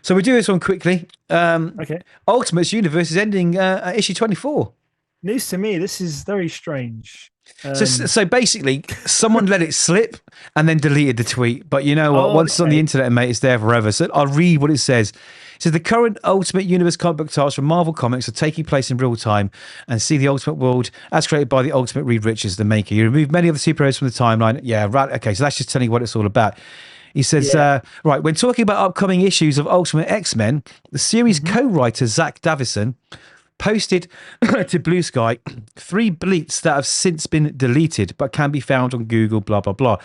S1: So we do this one quickly.
S2: Okay.
S1: Ultimate's Universe is ending at issue 24.
S2: News to me. This is very strange.
S1: So basically, someone let it slip and then deleted the tweet. But you know what? Once it's on the internet, mate, it's there forever. So I'll read what it says. It says the current Ultimate Universe comic book titles from Marvel Comics are taking place in real time and see the Ultimate World as created by the Ultimate Reed Richards, the maker. You remove many of the superheroes from the timeline. Yeah, right. Okay, so that's just telling you what it's all about. He says, right, when talking about upcoming issues of Ultimate X-Men, the series co-writer Zack Davisson posted to Blue Sky 3 bleats that have since been deleted but can be found on Google, blah, blah, blah.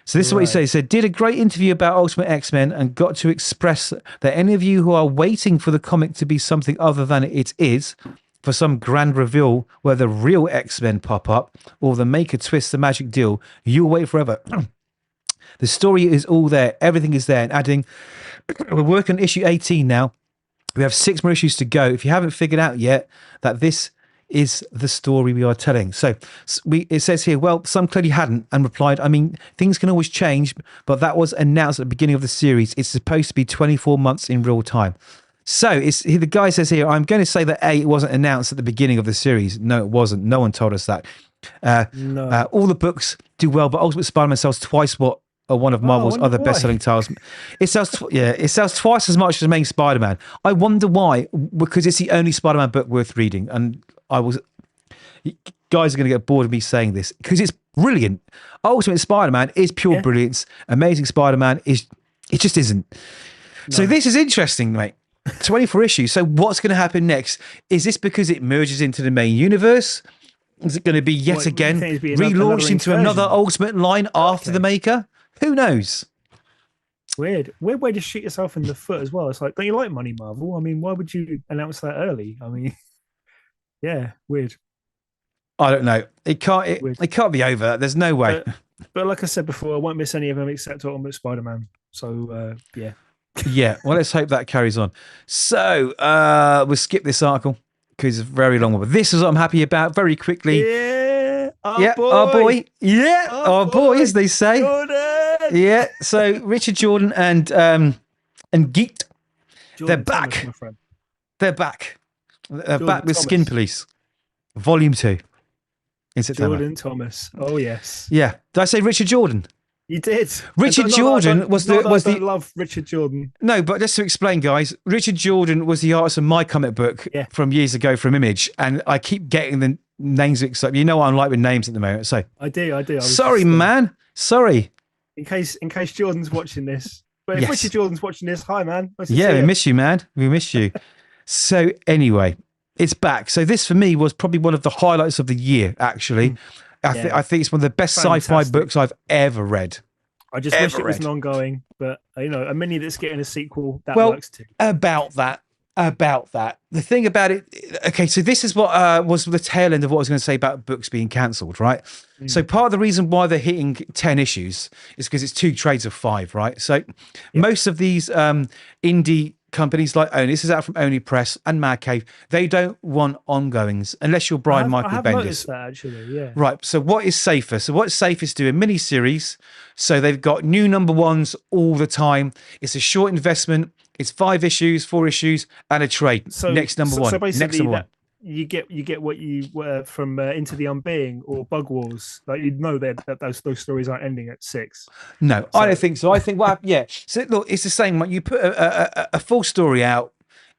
S1: So this is what he said. He said, did a great interview about Ultimate X-Men and got to express that any of you who are waiting for the comic to be something other than it is, for some grand reveal where the real X-Men pop up or the maker twists the magic deal, you'll wait forever. The story is all there. Everything is there. And adding, we're working on issue 18 now. We have 6 more issues to go. If you haven't figured out yet that this is the story we are telling. So it says here, well, some clearly hadn't and replied, I mean, things can always change, but that was announced at the beginning of the series. It's supposed to be 24 months in real time. So the guy says here, I'm going to say that it wasn't announced at the beginning of the series. No, it wasn't. No one told us that. All the books do well, but Ultimate Spider-Man sells twice what one of Marvel's other best-selling titles. It sells twice as much as the main Spider-Man. I wonder why, because it's the only Spider-Man book worth reading. And guys are going to get bored of me saying this because it's brilliant. Ultimate Spider-Man is pure brilliance. Amazing Spider-Man it just isn't. No. So this is interesting, mate. 24 issues. So what's going to happen next? Is this because it merges into the main universe? Is it going to be yet again relaunched into another Ultimate line after the maker? Who knows?
S2: Weird way to shoot yourself in the foot as well. It's like, don't you like money, Marvel? I mean, why would you announce that early? I mean, yeah, weird.
S1: I don't know. It can't be over. There's no way.
S2: But like I said before, I won't miss any of them except Ultimate Spider-Man. So yeah.
S1: Yeah. Well, let's hope that carries on. So we'll skip this article because it's very long. But this is what I'm happy about. Very quickly.
S2: Yeah.
S1: Our boy. Yeah. Our boy, as they say.
S2: Jordan.
S1: Yeah. So Richard Jordan and Gete, they're back.
S2: Thomas, my friend.
S1: They're back. They're back with Skin Police, Volume 2. In September.
S2: Jordan Thomas. Oh yes.
S1: Yeah. Did I say Richard Jordan?
S2: You did.
S1: Richard Jordan was the
S2: love Richard Jordan.
S1: No, but just to explain, guys, Richard Jordan was the artist of my comic book from years ago from Image, and I keep getting the names mixed up. You know what I'm like with names at the moment. So
S2: I do.
S1: Sorry, man. Sorry.
S2: In case Jordan's watching this, but if Richard Jordan's watching this, hi man. Nice to see
S1: we
S2: you.
S1: miss you, man. We miss you. So anyway, it's back. So this for me was probably one of the highlights of the year. Actually, I think it's one of the best sci-fi books I've ever read.
S2: I just wish it was an ongoing, but a mini that's getting a sequel that works too.
S1: About that. The thing about it, okay, so this is what was the tail end of what I was going to say about books being cancelled, right? So part of the reason why they're hitting 10 issues is because it's 2 trades of 5, right? So most of these indie companies like Oni, this is out from Oni Press and Mad Cave, they don't want ongoings unless you're Brian Michael Bendis. I have noticed
S2: that actually, yeah.
S1: Right, so what is safer? So what's safe is doing mini-series. So they've got new number 1s all the time. It's a short investment. It's 5 issues, 4 issues, and a trade. So next number 1.
S2: So basically
S1: next number 1.
S2: You get what you were from Into the Unbeing or Bug Wars. Like you know that those stories aren't ending at 6.
S1: No, I don't think so. I think So look, it's the same. Like you put a full story out.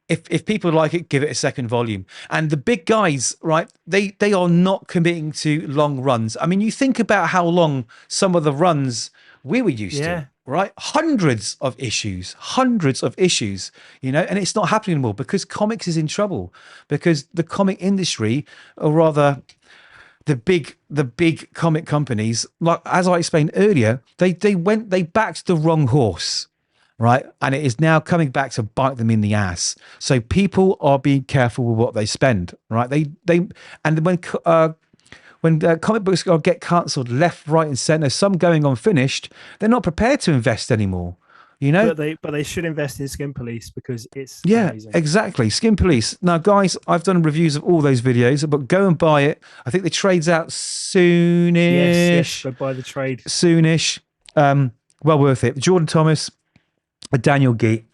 S1: If people like it, give it a second volume. And the big guys, right? They are not committing to long runs. I mean, you think about how long some of the runs we were used to. Right? Hundreds of issues, and it's not happening anymore because comics is in trouble because the comic industry, or rather the big comic companies, like as I explained earlier, they backed the wrong horse, right? And it is now coming back to bite them in the ass. So people are being careful with what they spend, right? And when comic books get cancelled left, right, and centre, some going unfinished, they're not prepared to invest anymore. You know,
S2: but they should invest in Skin Police because it's
S1: amazing. Exactly. Skin Police. Now, guys, I've done reviews of all those videos, but go and buy it. I think the trade's out soonish.
S2: Yes, go buy the trade
S1: soonish. Well worth it. Jordan Thomas, Daniel Gete,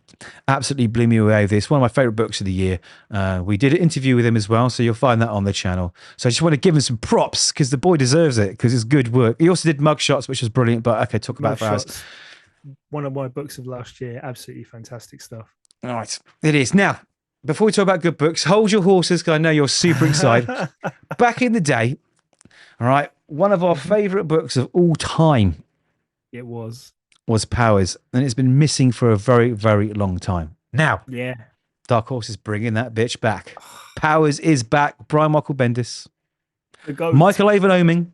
S1: absolutely blew me away with this. One of my favorite books of the year. We did an interview with him as well, so you'll find that on the channel. So I just want to give him some props because the boy deserves it because it's good work. He also did Mugshots, which was brilliant, but okay, talk about that.
S2: One of my books of last year. Absolutely fantastic stuff.
S1: All right, it is. Now, before we talk about good books, hold your horses because I know you're super excited. Back in the day, all right, one of our favorite books of all time.
S2: It was
S1: Powers, and it's been missing for a very, very long time. Now,
S2: yeah,
S1: Dark Horse is bringing that bitch back. Powers is back. Brian Michael Bendis, Michael Avon Oeming.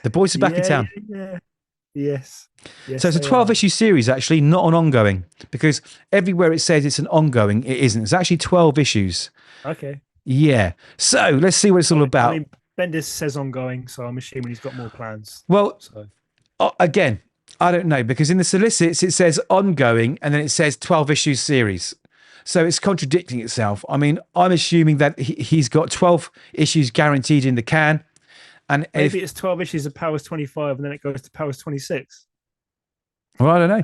S1: The boys are back in town.
S2: Yeah. Yes.
S1: So it's a 12-issue series, actually, not an ongoing, because everywhere it says it's an ongoing, it isn't. It's actually 12 issues.
S2: Okay.
S1: Yeah. So let's see what it's all about.
S2: I mean, Bendis says ongoing, so I'm assuming he's got more plans.
S1: Well, again, I don't know, because in the solicits it says ongoing and then it says 12 issue series. So it's contradicting itself. I mean, I'm assuming that he's got 12 issues guaranteed in the can. And
S2: maybe it's 12 issues of Powers 25 and then it goes to Powers 26.
S1: Well, I don't know.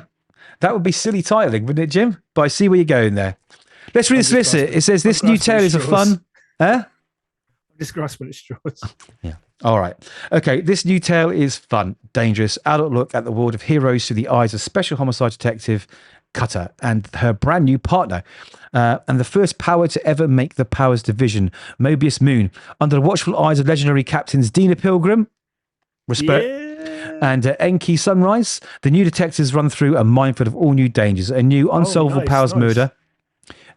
S1: That would be silly titling, wouldn't it, Jim? But I see where you're going there. Let's read the solicit. It says this new tale is a fun... Huh?
S2: I'm just grasping at straws.
S1: Yeah. All right. Okay. This new tale is fun, dangerous, adult look at the world of heroes through the eyes of special homicide detective Cutter and her brand new partner. And the first power to ever make the Powers division, Mobius Moon, under the watchful eyes of legendary captains Dina Pilgrim, respect, and Enki Sunrise. The new detectives run through a minefield of all new dangers, a new unsolvable Powers murder.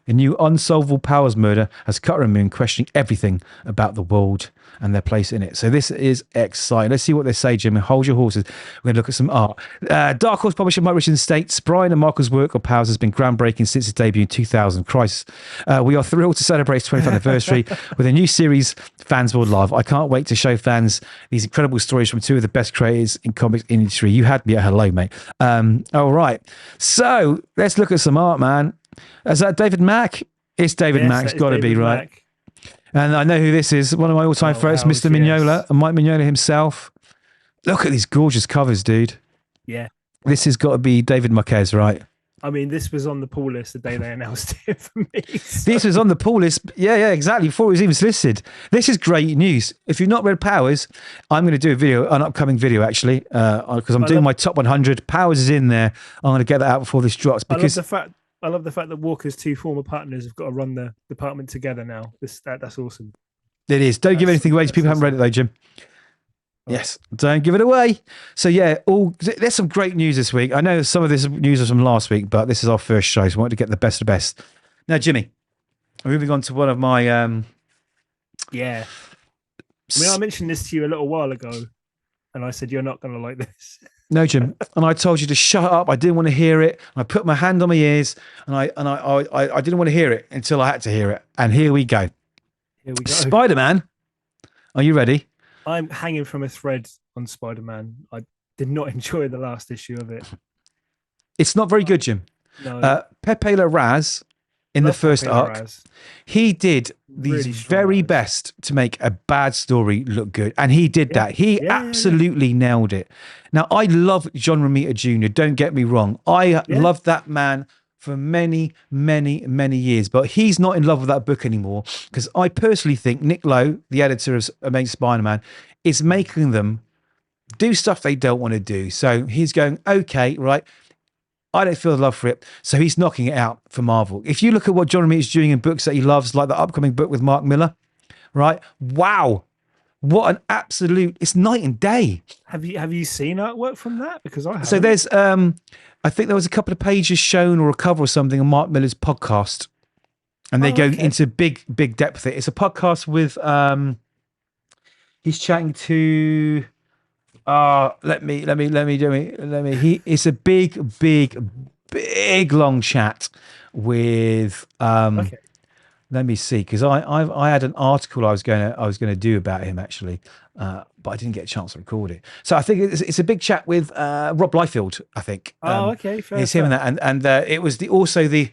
S1: A new unsolvable Powers murder has Cutter and Moon questioning everything about the world and their place in it. So this is exciting. Let's see what they say, Jim. Hold your horses. We're going to look at some art. Dark Horse publisher Mike Richardson states, Brian and Michael's work on Powers has been groundbreaking since its debut in 2000. Christ. We are thrilled to celebrate its 25th anniversary with a new series fans will love. I can't wait to show fans these incredible stories from two of the best creators in comics industry. You had me at hello, mate. All right. So let's look at some art, man. Is that David Mack? It's David Mack. It's got to be, right? Mack. And I know who this is. One of my all-time favorites, Mr. Mignola, and Mike Mignola himself. Look at these gorgeous covers, dude.
S2: Yeah.
S1: This has got to be David Marquez, right?
S2: I mean, this was on the pull list the day they announced it for me.
S1: So. This was on the pull list. Yeah, exactly. Before it was even listed. This is great news. If you've not read Powers, I'm going to do a video, an upcoming video, actually, because I'm doing my top 100. Powers is in there. I'm going to get that out before this drops. Because
S2: I love the fact that Walker's two former partners have got to run the department together now. That's awesome.
S1: It is. Don't give anything away to people who haven't read it, though, Jim. Yes, don't give it away. So, yeah, there's some great news this week. I know some of this news was from last week, but this is our first show, so I wanted to get the best of the best. Now, Jimmy, moving on to one of my...
S2: Yeah. I mean, I mentioned this to you a little while ago, and I said, you're not going to like this.
S1: No, Jim. And I told you to shut up. I didn't want to hear it. I put my hand on my ears, and I didn't want to hear it until I had to hear it. And here we go.
S2: Here we go.
S1: Spider-Man. Are you ready?
S2: I'm hanging from a thread on Spider-Man. I did not enjoy the last issue of it.
S1: It's not very good, Jim.
S2: No.
S1: Pepe Larraz in the first arc, he did the very best to make a bad story look good. And he did that. He absolutely nailed it. Now, I love John Romita Jr. Don't get me wrong. I loved that man for many, many, many years. But he's not in love with that book anymore because I personally think Nick Lowe, the editor of Amazing Spider-Man, is making them do stuff they don't want to do. So he's going, okay, right, I don't feel the love for it. So he's knocking it out for Marvel. If you look at what John Romita is doing in books that he loves, like the upcoming book with Mark Millar, right? Wow. What an absolute, it's night and day.
S2: Have you seen artwork from that? Because I haven't.
S1: So there's, I think there was a couple of pages shown or a cover or something on Mark Millar's podcast. And they go into big depth. It's a podcast with, He's chatting to. It's a big long chat with.
S2: Okay.
S1: Let me see, because I had an article I was gonna do about him actually, but I didn't get a chance to record it. So I think it's a big chat with Rob Liefeld. I think.
S2: Okay, fair.
S1: It's him and that, and it was also the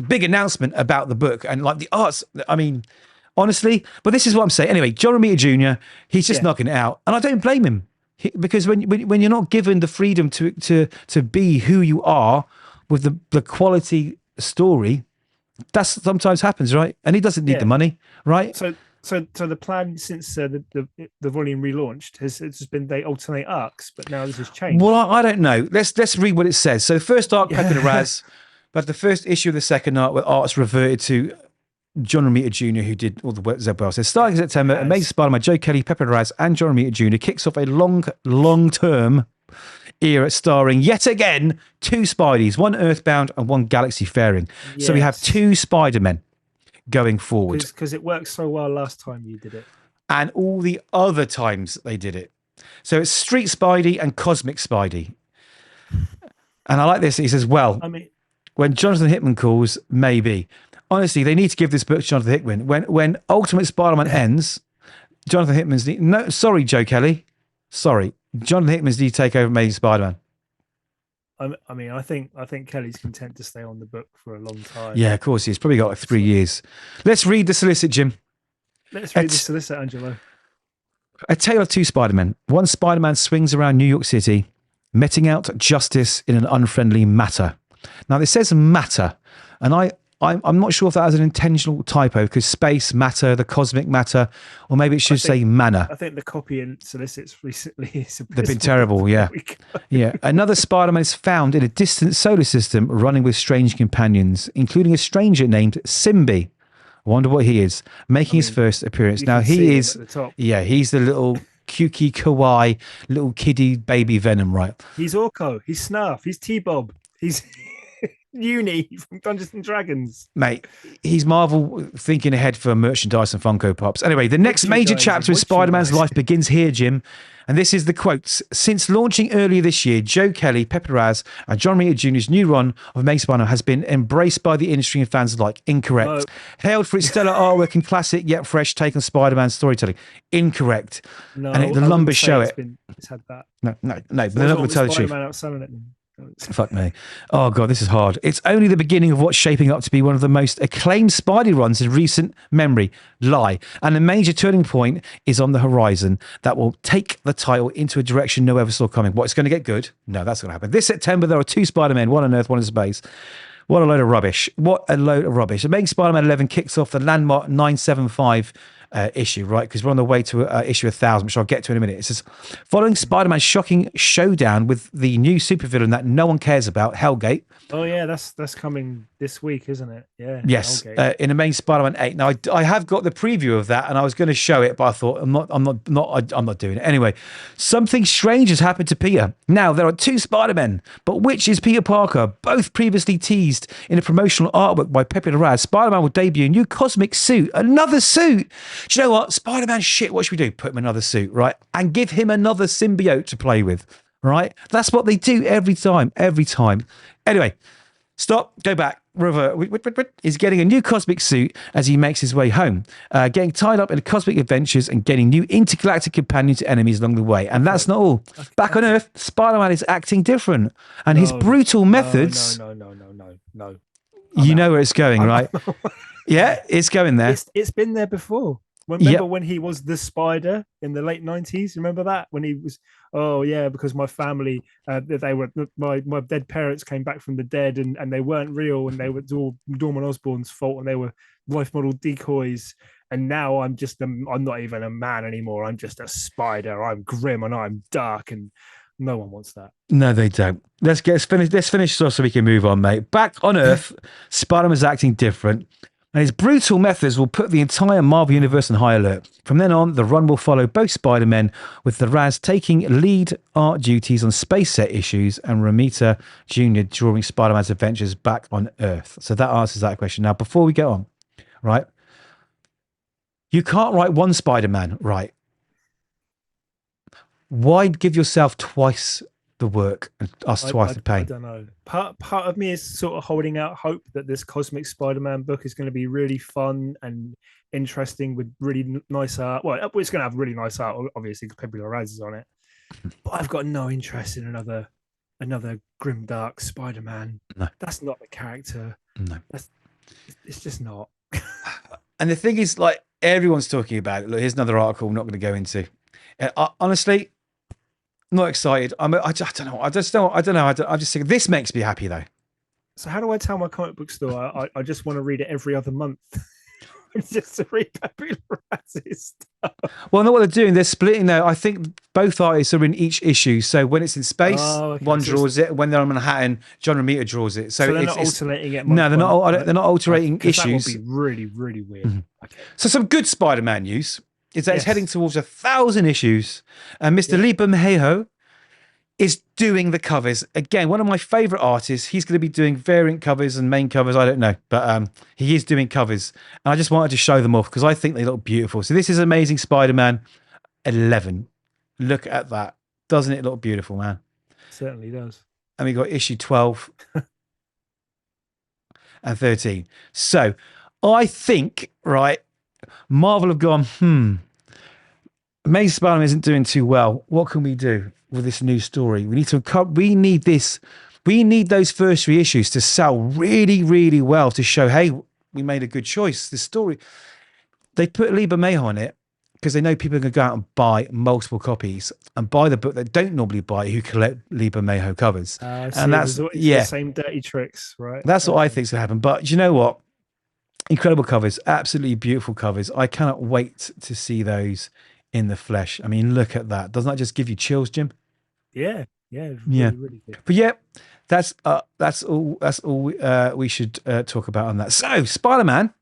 S1: big announcement about the book and like the arts. I mean, honestly, but this is what I'm saying. Anyway, John Romita Jr. He's just knocking it out, and I don't blame him because when you're not given the freedom to be who you are with the quality story. That sometimes happens, right? And he doesn't need the money, right?
S2: So the plan since the volume relaunched has just been they alternate arcs, but now this has changed.
S1: Well, I don't know. Let's read what it says. So the first arc, Pepe and Larraz, but the first issue of the second arc, where art's reverted to John Romita Jr., who did all the work as well. So starting in September, Amazing Spider-Man, Joe Kelly, Pepe and Larraz, and John Romita Jr. kicks off a long-term era starring yet again 2 Spideys, one Earthbound and one Galaxy Faring. So we have 2 Spider-Men going forward.
S2: Because it worked so well last time you did it.
S1: And all the other times they did it. So it's Street Spidey and Cosmic Spidey. And I like this. He says, well, I mean, when Jonathan Hickman calls, maybe. Honestly, they need to give this book to Jonathan Hickman. When Ultimate Spider-Man ends, Jonathan Hickman's... No, sorry, Joe Kelly. Sorry. Jonathan Hickman's need to take over Amazing Spider-Man.
S2: I mean, I think Kelly's content to stay on the book for a long time.
S1: Yeah, of course. He's probably got like 3 years. Let's read the solicit, Jim.
S2: Let's read the solicit, Angelo.
S1: A tale of 2 Spider-Men. One Spider-Man swings around New York City, meting out justice in an unfriendly matter. Now, this says matter, and I'm not sure if that has an intentional typo because space, matter, the cosmic matter, or maybe it should say manner.
S2: I think the copy in solicits recently is
S1: they've been terrible, yeah. Yeah. Another Spider-Man is found in a distant solar system running with strange companions, including a stranger named Simbi. I wonder what he is, making his first appearance. Now, he is, he's the little cukey, kawaii, little kiddie baby Venom, right?
S2: He's Orko, he's Snarf, he's T-Bob, he's... Uni from Dungeons and Dragons,
S1: mate. He's Marvel thinking ahead for merchandise and Funko Pops. Anyway, the next major chapter of Spider-Man's life begins here, Jim. And this is the quotes. Since launching earlier this year, Joe Kelly, Pepe Larraz, and John Romita Jr.'s new run of Amazing Spider-Man has been embraced by the industry and fans alike. Incorrect. No. Hailed for its stellar artwork and classic yet fresh take on Spider-Man storytelling. Incorrect. No, and the numbers show it.
S2: It's had that.
S1: No. But they're not going to tell the truth. Fuck me. Oh, God, this is hard. It's only the beginning of what's shaping up to be one of the most acclaimed Spidey runs in recent memory. Lie. And a major turning point is on the horizon that will take the title into a direction no one ever saw coming. What, it's going to get good? No, that's going to happen. This September, there are 2 Spider-Men, one on Earth, one in space. What a load of rubbish. What a load of rubbish. Amazing Spider-Man 11 kicks off the landmark 975 issue, right? Because we're on the way to issue 1000, which I'll get to in a minute. It says, following Spider-Man's shocking showdown with the new supervillain that no one cares about, Hellgate.
S2: Oh yeah, that's coming this week, isn't it? Yeah.
S1: Yes, in Amazing Spider-Man 8. Now I have got the preview of that, and I was going to show it, but I thought I'm not doing it anyway. Something strange has happened to Peter. Now there are 2 Spider-Men, but which is Peter Parker? Both previously teased in a promotional artwork by Pepe Larraz. Spider-Man will debut a new cosmic suit, another suit. Do you know what? Spider-Man shit, what should we do? Put him in another suit, right? And give him another symbiote to play with, right? That's what they do every time. Anyway, stop, go back, revert. He's getting a new cosmic suit as he makes his way home, getting tied up in cosmic adventures and getting new intergalactic companions and enemies along the way. And that's not all. Back on Earth, Spider-Man is acting different. And his brutal methods...
S2: No.
S1: You know where it's going, right? Yeah, it's going there.
S2: It's been there before. Remember when he was the Spider in the late 90s? Remember that? When he was, because my family, my dead parents came back from the dead and they weren't real and they were all Norman Osborn's fault and they were life model decoys. And now I'm not even a man anymore. I'm just a spider. I'm grim and I'm dark and no one wants that.
S1: No, they don't. Let's finish so we can move on, mate. Back on Earth, Spider-Man's acting different. And his brutal methods will put the entire Marvel Universe on high alert. From then on, the run will follow both Spider-Men, with Larraz taking lead art duties on space set issues and Romita Jr. drawing Spider-Man's adventures back on Earth. So that answers that question. Now, before we go on, right? You can't write one Spider-Man, right? Why give yourself twice the work and us twice the
S2: I
S1: pain?
S2: don't know. Part of me is sort of holding out hope that this Cosmic Spider-Man book is going to be really fun and interesting with really nice art. Well, it's going to have really nice art, obviously, because Pepe Larraz is on it. But I've got no interest in another grim dark Spider-Man.
S1: No.
S2: That's not the character.
S1: No.
S2: It's just not.
S1: And the thing is, like, everyone's talking about it. Look, here's another article I'm not going to go into. Honestly, not excited. I don't know. I don't know. I'm just thinking, this makes me happy, though.
S2: So how do I tell my comic book store I just want to read it every other month? Just to read Pepe Larraz's stuff.
S1: Well, not what they're doing. They're splitting though. I think both artists are in each issue. So when it's in space, one draws it. When they're on Manhattan, John Romita draws it. So
S2: they're not alternating it.
S1: No, they're not. They're not altering issues.
S2: That would be really, really weird.
S1: Mm-hmm. Okay. So some good Spider-Man news is that it's heading towards 1,000 issues, and Mr. Lee Bermejo is doing the covers again. One of my favorite artists. He's going to be doing variant covers and main covers. I don't know, but he is doing covers, and I just wanted to show them off because I think they look beautiful. So this is Amazing Spider-Man 11. Look at that! Doesn't it look beautiful, man?
S2: Certainly does.
S1: And we got issue 12 and 13. So I think Marvel have gone. Amazing Spider-Man isn't doing too well. What can we do with this new story? We need this. We need those first 3 issues to sell really, really well to show, hey, we made a good choice. This story, they put Lee Bermejo on it because they know people are going to go out and buy multiple copies and buy the book they don't normally buy who collect Lee Bermejo covers.
S2: And that's the same dirty tricks, right?
S1: That's what I think is going to happen. But you know what? Incredible covers, absolutely beautiful covers. I cannot wait to see those in the flesh. I mean, look at that. Doesn't that just give you chills, Jim?
S2: Yeah, really good.
S1: But yeah, that's all we should talk about on that. So, Spider-Man,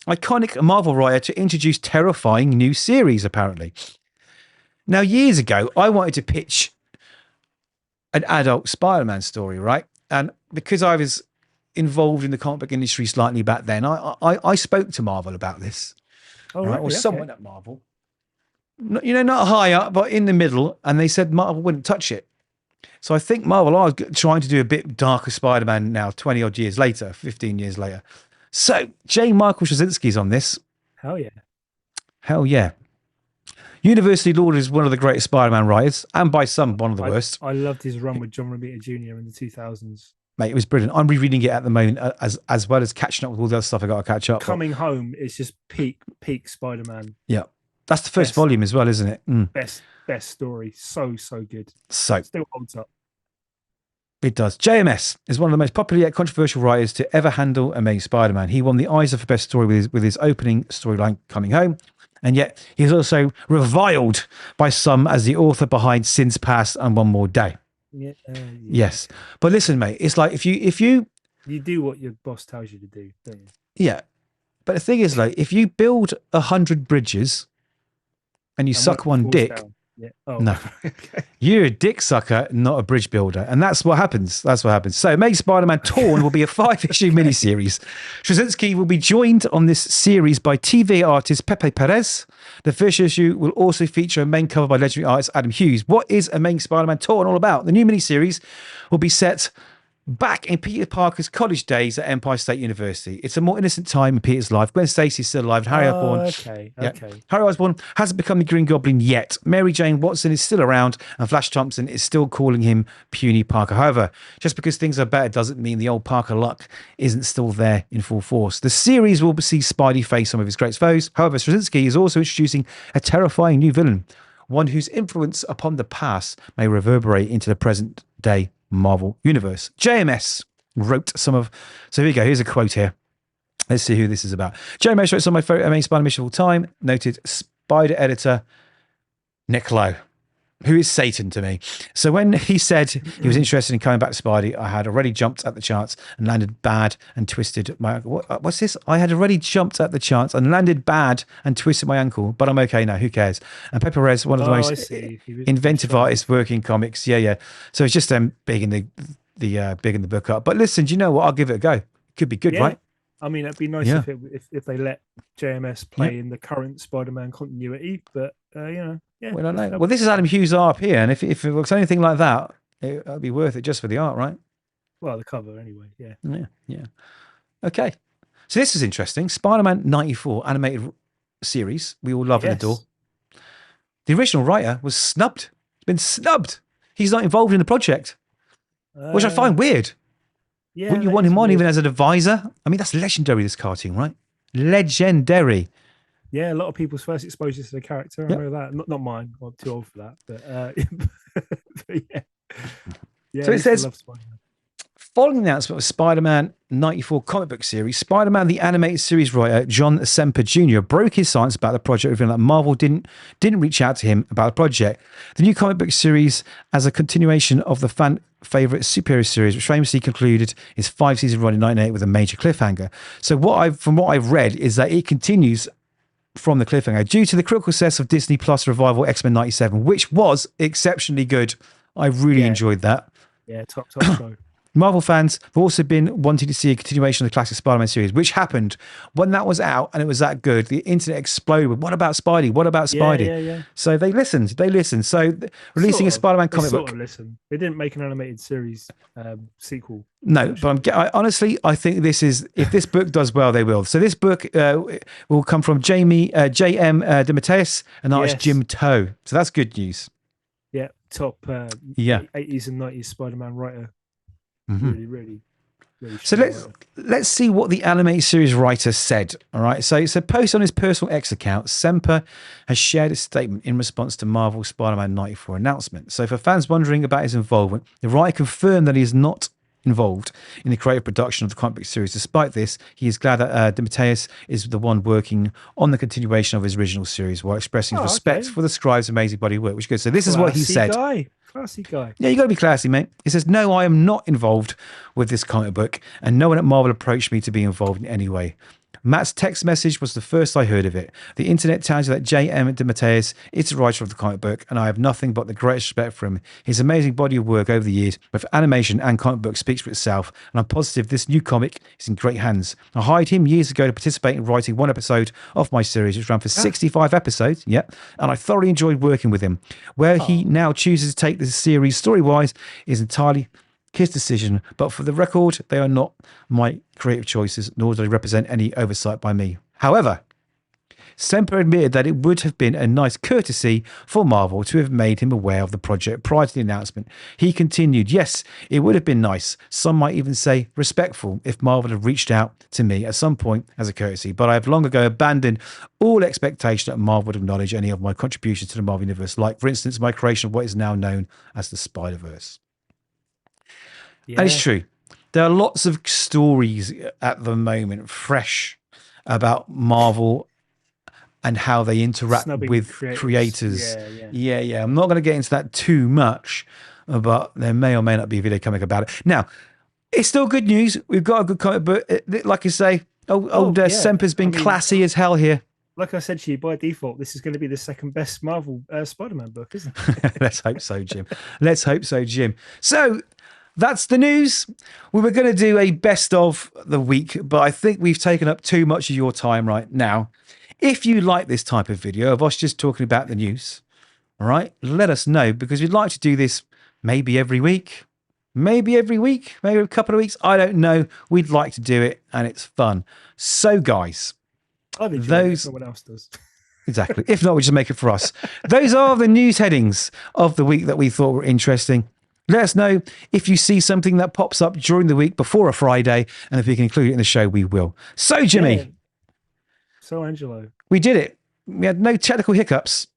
S1: iconic Marvel writer to introduce terrifying new series, apparently. Now, years ago, I wanted to pitch an adult Spider-Man story, right? And because I was involved in the comic book industry slightly back then, I spoke to Marvel about this, right? Or someone at Marvel. Not high up, but in the middle, and they said Marvel wouldn't touch it. So I think Marvel are trying to do a bit darker Spider-Man now, 20 odd years later, 15 years later. So J. Michael Straczynski's on this.
S2: Hell
S1: yeah. Universally lauded as one of the greatest Spider-Man writers, and by some, one of the worst.
S2: I loved his run with John Romita Jr. in the 2000s.
S1: Mate, it was brilliant. I'm rereading it at the moment, as well as catching up with all the other stuff I got to catch up.
S2: Coming Home is just peak Spider-Man.
S1: Yeah. That's the first volume as well, isn't it?
S2: Best story. So good.
S1: So
S2: still holds up.
S1: It does. JMS is one of the most popular yet controversial writers to ever handle Amazing Spider-Man. He won the Eisner for Best Story with his opening storyline, Coming Home. And yet he's also reviled by some as the author behind Sins Past and One More Day. Yes. But listen, mate, it's like if you
S2: do what your boss tells you to do, don't you?
S1: Yeah. But the thing is, like, if you build 100 bridges and you suck one dick, no, you're a dick sucker, not a bridge builder. And that's what happens. So Amazing Spider-Man Torn will be a 5-issue miniseries. Straczynski will be joined on this series by TV artist Pepe Perez. The first issue will also feature a main cover by legendary artist Adam Hughes. What is Amazing Spider-Man Torn all about? The new miniseries will be set back in Peter Parker's college days at Empire State University. It's a more innocent time in Peter's life. Gwen Stacy's still alive. And Harry Osborn.
S2: Okay.
S1: Harry Osborn hasn't become the Green Goblin yet. Mary Jane Watson is still around, and Flash Thompson is still calling him Puny Parker. However, just because things are better doesn't mean the old Parker luck isn't still there in full force. The series will see Spidey face some of his greatest foes. However, Straczynski is also introducing a terrifying new villain, one whose influence upon the past may reverberate into the present day Marvel Universe. JMS wrote some of... So here we go. Here's a quote here. Let's see who this is about. JMS wrote some of my favorite Amazing Spider-Man mission of all time. Noted Spider editor Nick Lowe, who is Satan to me. So when he said he was interested in coming back to Spidey, I had already jumped at the chance and landed bad and twisted my ankle. What's this? I had already jumped at the chance and landed bad and twisted my ankle, but I'm okay now. Who cares? And Pepe Perez, one of the most inventive artists working in comics. Yeah. So it's just bigging the book up. But listen, do you know what? I'll give it a go. It could be good, right?
S2: I mean, it'd be nice if they let JMS play in the current Spider-Man continuity, but yeah.
S1: We don't know. Well, this is Adam Hughes' art up here, and if it looks anything like that, it'd be worth it just for the art, right?
S2: Well, the cover anyway.
S1: Yeah. Okay. So this is interesting. Spider-Man 94 animated series we all love and adore. The original writer was snubbed. He's been snubbed. He's not involved in the project, which I find weird.
S2: Yeah,
S1: wouldn't you want him on even as an advisor? I mean, that's legendary, this cartoon, right? Legendary.
S2: Yeah, a lot of people's first exposure to the character. I know that. Not mine. I'm too old for that. But yeah.
S1: So it says, following the announcement of Spider-Man 94 comic book series, Spider-Man the animated series writer John Semper Jr. broke his silence about the project, revealing that Marvel didn't reach out to him about the project. The new comic book series, as a continuation of the fan favorite superhero series, which famously concluded its 5-season run in 1998 with a major cliffhanger. So from what I've read is that it continues from the cliffhanger due to the critical success of Disney Plus revival X-Men 97, which was exceptionally good. I really enjoyed that.
S2: Yeah, top show.
S1: Marvel fans have also been wanting to see a continuation of the classic Spider-Man series, which happened when that was out and it was that good. The internet exploded with, what about Spidey? What about Spidey?
S2: Yeah.
S1: So they listened. So releasing a Spider-Man comic book.
S2: They didn't make an animated series sequel.
S1: No, but honestly, I think if this book does well, they will. So this book will come from J.M. DeMatteis and artist Jim Toe. So that's good news.
S2: Yeah, top 80s and 90s Spider-Man writer. Really
S1: so let's see what the animated series writer said. All right, so it's a post on his personal X account. Semper has shared a statement in response to Marvel's Spider-Man 94 announcement. So for fans wondering about his involvement, the writer confirmed that he is not involved in the creative production of the comic book series. Despite this, he is glad that DeMatteis is the one working on the continuation of his original series, while expressing his respect for the scribe's amazing body of work, which is good. So this is what he said.
S2: Classy guy.
S1: Yeah, you got to be classy, mate. He says, "No, I am not involved with this comic book, and no one at Marvel approached me to be involved in any way. Matt's text message was the first I heard of it. The internet tells you that J.M. DeMatteis is the writer of the comic book, and I have nothing but the greatest respect for him. His amazing body of work over the years, both animation and comic book, speaks for itself, and I'm positive this new comic is in great hands. I hired him years ago to participate in writing one episode of my series, which ran for 65 episodes, and I thoroughly enjoyed working with him. Where he now chooses to take this series story-wise is entirely his decision, but for the record, they are not my creative choices, nor do they represent any oversight by me. However, Semper admitted that it would have been a nice courtesy for Marvel to have made him aware of the project prior to the announcement. He continued, yes, it would have been nice, some might even say respectful, if Marvel had reached out to me at some point as a courtesy, but I have long ago abandoned all expectation that Marvel would acknowledge any of my contributions to the Marvel Universe, like, for instance, my creation of what is now known as the Spider-Verse. And it's true. There are lots of stories at the moment, fresh, about Marvel and how they interact with creators. Yeah. I'm not going to get into that too much, but there may or may not be a video coming about it. Now, it's still good news. We've got a good comic book. Like I say, Semper's been classy as hell here.
S2: Like I said to you, by default, this is going to be the second best Marvel Spider-Man book, isn't it?
S1: Let's hope so, Jim. So that's the news. We were going to do a best of the week, but I think we've taken up too much of your time right now. If you like this type of video of us just talking about the news, all right, let us know, because we'd like to do this maybe every week, maybe a couple of weeks. I don't know. We'd like to do it, and it's fun. So, guys,
S2: I've enjoyed it. No one else does.
S1: Exactly. If not, we just make it for us. Those are the news headings of the week that we thought were interesting. Let us know if you see something that pops up during the week before a Friday, and if we can include it in the show, we will. So, Jimmy.
S2: Yeah. So, Angelo.
S1: We did it. We had no technical hiccups.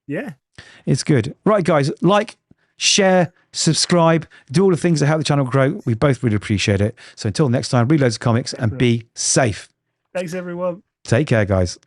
S2: Yeah.
S1: It's good. Right, guys, like, share, subscribe, do all the things that help the channel grow. We both really appreciate it. So until next time, read loads of comics and be safe.
S2: Thanks, everyone.
S1: Take care, guys.